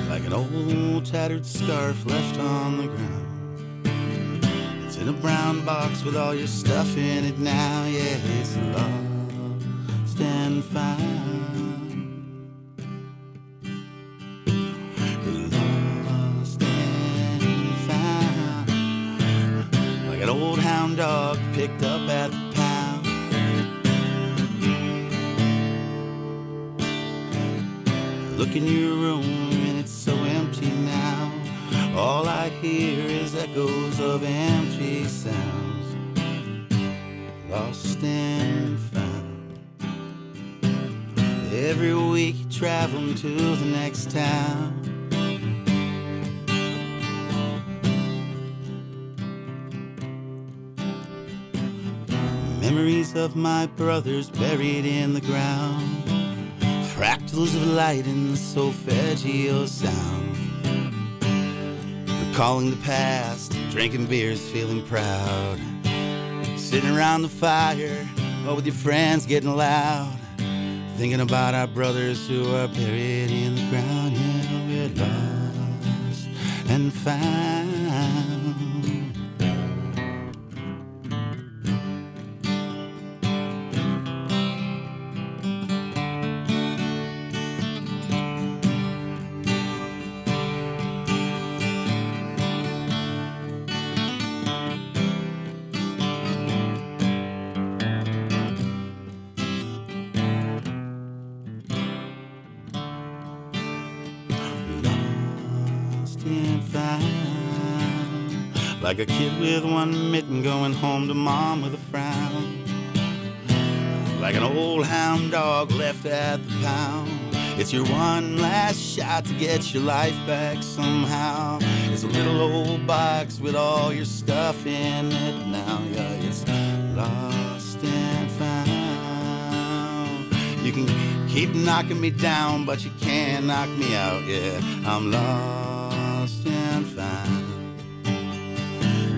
Speaker 10: Like an old tattered scarf left on the ground. It's in a brown box with all your stuff in it now. Yeah, it's lost and found. Lost and found. Like an old hound dog picked up at the pound. Look in your room and it's so empty now. All I hear is echoes of empty sounds. Lost and found. Every week traveling to the next town. Memories of my brothers buried in the ground. Fractals of light in the solfeggio sound. Recalling the past, drinking beers, feeling proud. Sitting around the fire, or with your friends getting loud. Thinking about our brothers who are buried in the ground. Yeah, we're lost and found. Like a kid with one mitten going home to mom with a frown. Like an old hound dog left at the pound. It's your one last shot to get your life back somehow. It's a little old box with all your stuff in it now. Yeah, it's lost and found. You can keep knocking me down, but you can't knock me out. Yeah, I'm lost and found.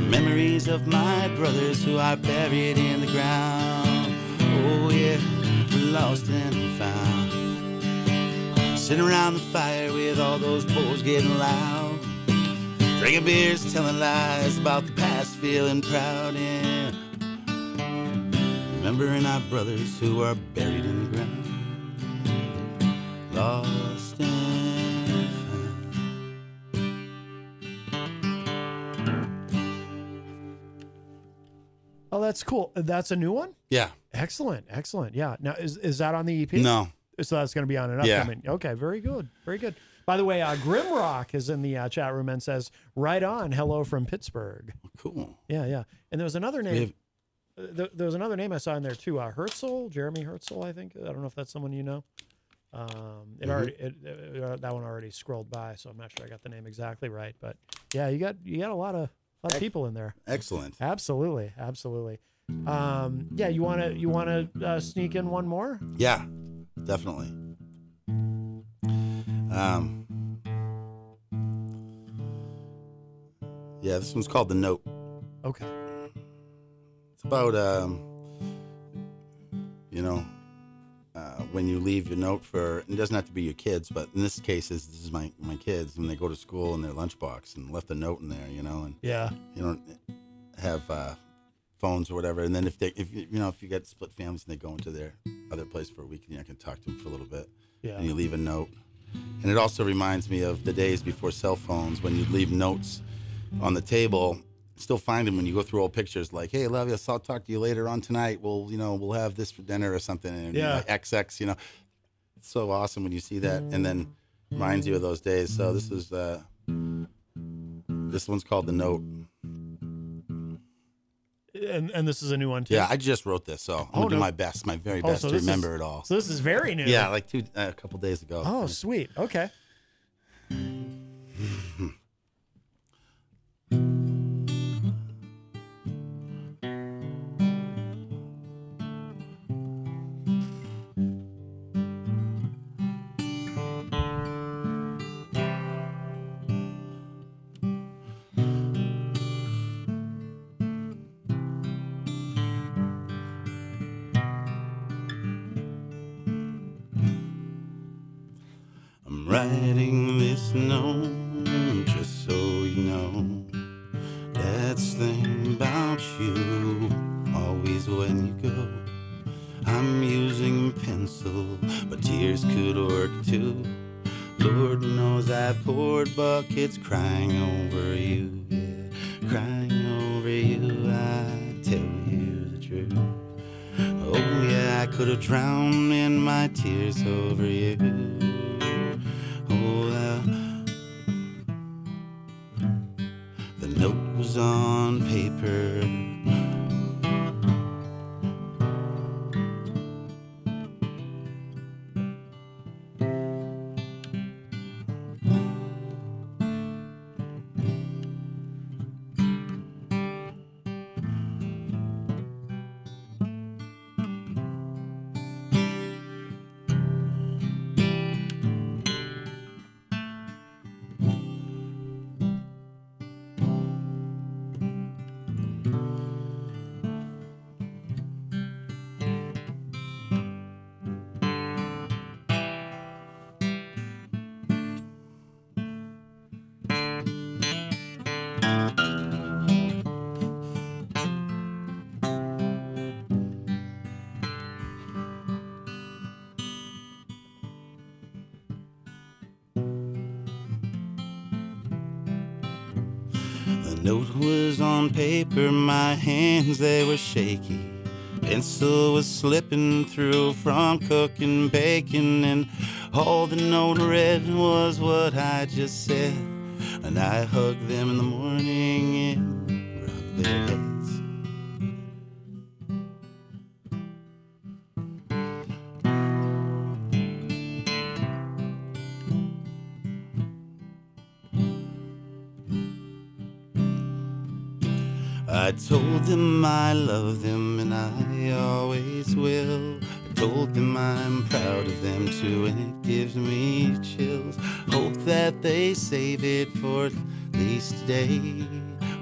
Speaker 10: Memories of my brothers who are buried in the ground. Oh yeah, lost and found. Sitting around the fire with all those boys getting loud. Drinking beers, telling lies about the past, feeling proud. Yeah. Remembering our brothers who are buried in the ground. Lost and found.
Speaker 1: Oh, that's cool. That's a new one?
Speaker 10: Yeah.
Speaker 1: Excellent. Excellent. Yeah. Now, is that on the EP?
Speaker 10: No.
Speaker 1: So that's going to be on an upcoming. Yeah. Okay. Very good. Very good. By the way, Grimrock is in the chat room and says, right on. Hello from Pittsburgh.
Speaker 10: Cool.
Speaker 1: Yeah. Yeah. And there was another name. There was another name I saw in there too. Herzl, Jeremy Herzl, I think. I don't know if that's someone you know. That one already scrolled by, so I'm not sure I got the name exactly right. But yeah, you got a lot of people in there.
Speaker 10: Excellent.
Speaker 1: Absolutely. Absolutely. Yeah, you want to sneak in one more?
Speaker 10: Yeah, definitely. Yeah, this one's called The Note.
Speaker 1: Okay.
Speaker 10: It's about when you leave your note for, it doesn't have to be your kids, but in this case, this is my kids, when they go to school in their lunchbox and left a note in there, and
Speaker 1: yeah,
Speaker 10: you don't have phones or whatever, and then if you get split families and they go into their other place for a week, and I can talk to them for a little bit,
Speaker 1: yeah,
Speaker 10: and you leave a note. And it also reminds me of the days before cell phones when you'd leave notes on the table. Still find them when you go through old pictures, like, "Hey, love you. I'll talk to you later on tonight. We'll have this for dinner or something." And
Speaker 1: yeah,
Speaker 10: like XX, it's so awesome when you see that, and then reminds you of those days. So this one's called The Note.
Speaker 1: And this is a new one too.
Speaker 10: Yeah, I just wrote this, so I'm gonna do my very best to remember it all.
Speaker 1: So this is very new.
Speaker 10: Yeah, like a couple days ago.
Speaker 1: Oh, sweet. Okay.
Speaker 10: writing this note just so you know. That's the thing about you, always when you go. I'm using pencil, but tears could work too. Lord knows I've poured buckets crying over you, yeah, crying over you. I tell you the truth. Oh yeah, I could have drowned in my tears over you. Oh, the note was on paper. The note was on paper, my hands, they were shaky. Pencil was slipping through from cooking bacon, and all the note read was what I just said. And I hugged them in the morning and rubbed their heads. I told them I love them and I always will. I told them I'm proud of them too, and it gives me chills. Hope that they save it for at least today,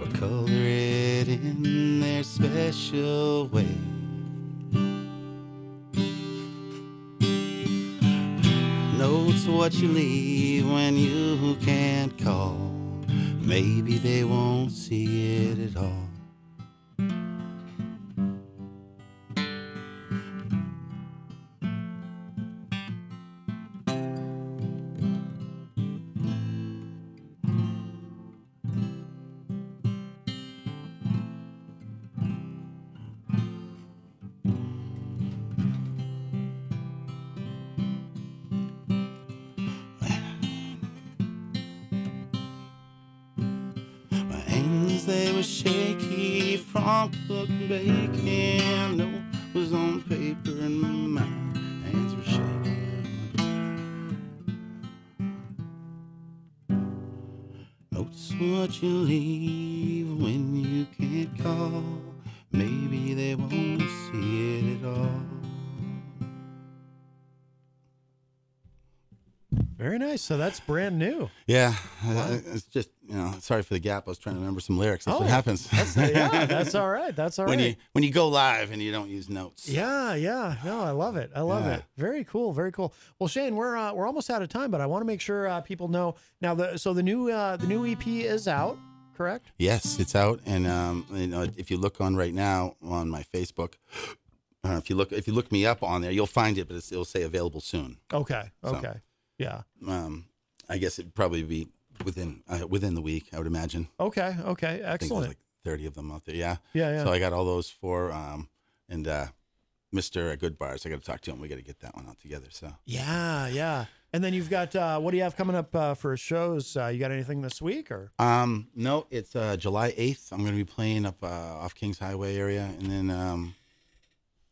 Speaker 10: or color it in their special way. Notes what you leave when you can't call. Maybe they won't see it at all. They were shaky from cooking bacon. Note was on paper and my hands were shaking. Notes what you leave when you can't call. Maybe they won't see it at all.
Speaker 1: Very nice. So that's brand new.
Speaker 10: Yeah,
Speaker 1: Wow.
Speaker 10: It's just, sorry for the gap. I was trying to remember some lyrics. That's what happens.
Speaker 1: That's all right. That's all right.
Speaker 10: When you go live and you don't use notes.
Speaker 1: Yeah. No, I love it. I love it. Very cool. Very cool. Well, Shane, we're almost out of time, but I want to make sure people know now. The new EP is out, correct?
Speaker 10: Yes, it's out, and if you look on right now on my Facebook, if you look me up on there, you'll find it, but it'll say available soon.
Speaker 1: Okay.
Speaker 10: So,
Speaker 1: yeah.
Speaker 10: I guess it'd probably be within the week, I would imagine.
Speaker 1: Okay. Excellent.
Speaker 10: I think there's like 30 of them out there. Yeah.
Speaker 1: Yeah.
Speaker 10: So I got all those for and Mr. Good Bars. I got to talk to him. We got to get that one out together. So.
Speaker 1: Yeah. And then you've got what do you have coming up for shows? You got anything this week or?
Speaker 10: No, it's July 8th. I'm going to be playing up off Kings Highway area, and then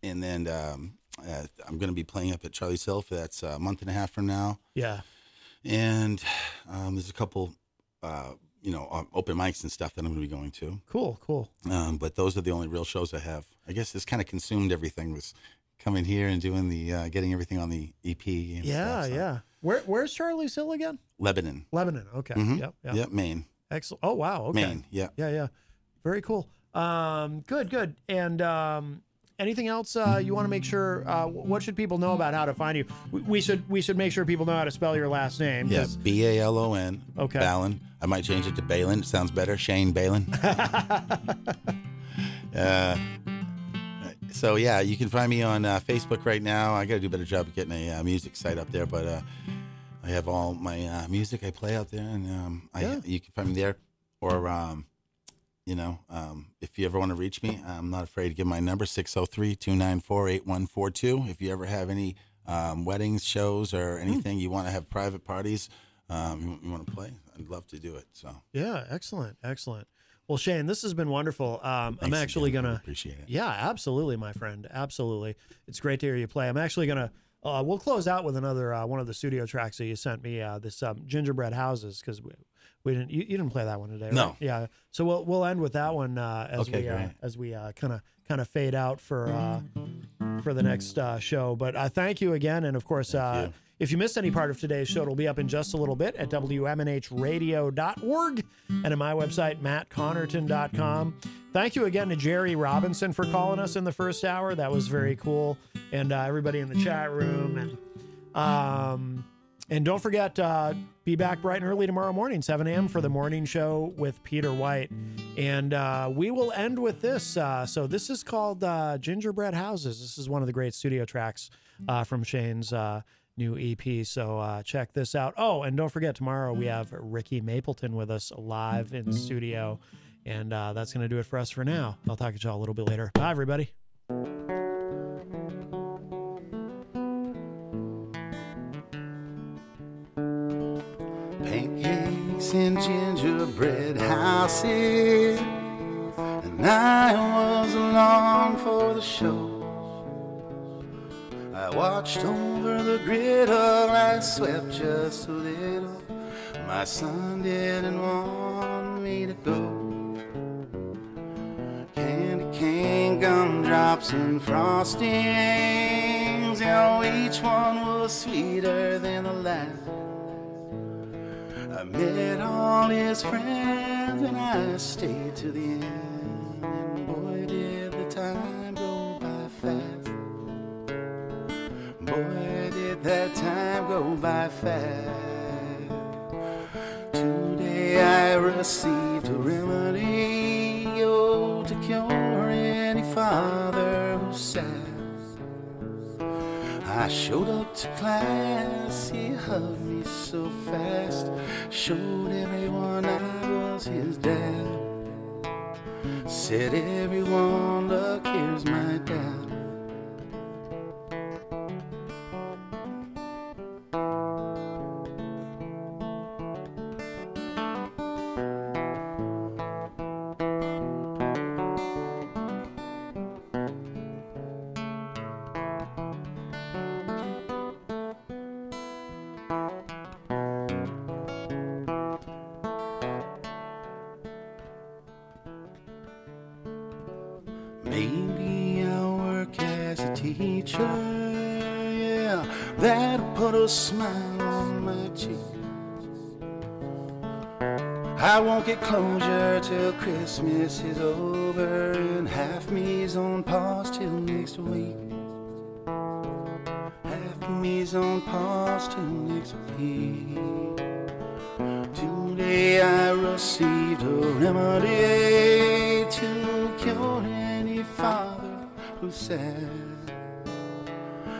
Speaker 10: I'm going to be playing up at Charlie's Hill. That's a month and a half from now.
Speaker 1: Yeah.
Speaker 10: And there's a couple, open mics and stuff that I'm going to be going to.
Speaker 1: Cool.
Speaker 10: But those are the only real shows I have. I guess this kind of consumed everything, was coming here and doing the getting everything on the EP. And stuff, so.
Speaker 1: Yeah. Where's Charlie's Hill again?
Speaker 10: Lebanon.
Speaker 1: Okay.
Speaker 10: Mm-hmm. Yep. Maine.
Speaker 1: Excellent. Oh wow. Okay.
Speaker 10: Maine. Yeah.
Speaker 1: Very cool. Good. And anything else you want to make sure? What should people know about how to find you? We should make sure people know how to spell your last name.
Speaker 10: Yeah, Balon.
Speaker 1: Okay.
Speaker 10: Balon. I might change it to Balin. It sounds better. Shane Balin. So yeah, you can find me on Facebook right now. I got to do a better job of getting a music site up there, but I have all my music I play out there, and you can find me there. Or if you ever want to reach me, I'm not afraid to give my number, 603-294-8142. If you ever have any weddings, shows, or anything you want to have private parties, you want to play, I'd love to do it. So
Speaker 1: yeah, excellent. Well, Shane, this has been wonderful. I'm actually going to
Speaker 10: appreciate it.
Speaker 1: Yeah, absolutely, my friend. Absolutely. It's great to hear you play. I'm actually going to, we'll close out with another, one of the studio tracks that you sent me, this Gingerbread Houses, because we didn't, you didn't play that one today, right?
Speaker 10: No.
Speaker 1: Yeah. So we'll end with that one as we kind of fade out for the next show. But thank you again. And of course, if you missed any part of today's show, it'll be up in just a little bit at WMNHradio.org and at my website, mattconnarton.com. Thank you again to Jerry Robinson for calling us in the first hour. That was very cool. And everybody in the chat room. And don't forget, be back bright and early tomorrow morning, 7 a.m. for the morning show with Peter White. And we will end with this. So this is called Gingerbread Houses. This is one of the great studio tracks from Shane's new EP. So check this out. Oh, and don't forget, tomorrow we have Ricky Mapleton with us live in studio. And that's going to do it for us for now. I'll talk to y'all a little bit later. Bye, everybody.
Speaker 10: Pancakes in gingerbread houses, and I was along for the show. I watched over the griddle, I swept just a little. My son didn't want me to go. Candy cane, gumdrops, and frostings, each one was sweeter than the last. I met all his friends and I stayed to the end. And boy, did the time go by fast. Boy, did that time go by fast. Today I received a remedy, to cure any father who's sad. I showed up to class, he hugged me so fast, showed everyone I was his dad. Said, everyone, look, here's my dad. Maybe I'll work as a teacher, yeah, that'll put a smile on my cheek. I won't get closure till Christmas is over, and half me's on pause till next week. Half me's on pause till next week. Today I received a remedy to cure any father who's sad.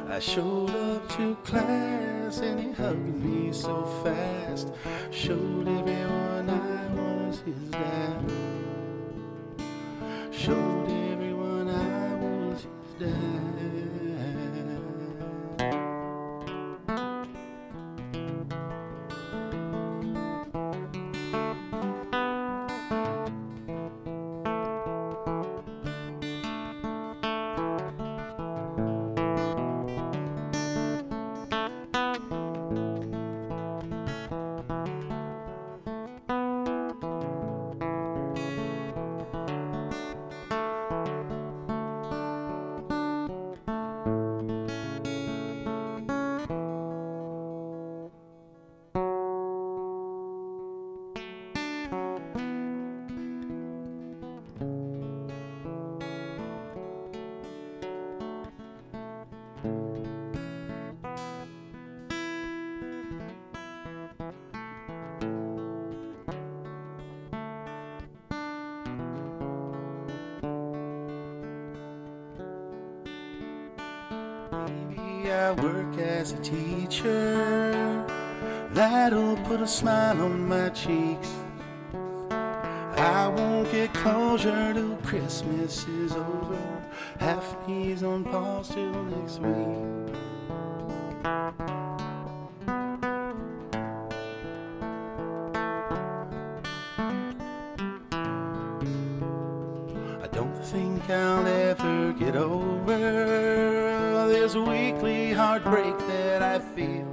Speaker 10: I showed up to class and he hugged me so fast, showed everyone I was his dad. Showed everyone I was his dad.
Speaker 12: day I work as a teacher, that'll put a smile on my cheeks. I won't get closure till Christmas is over. Half knees on pause till next week. I don't think I'll ever get over this weekly heartbreak that I feel.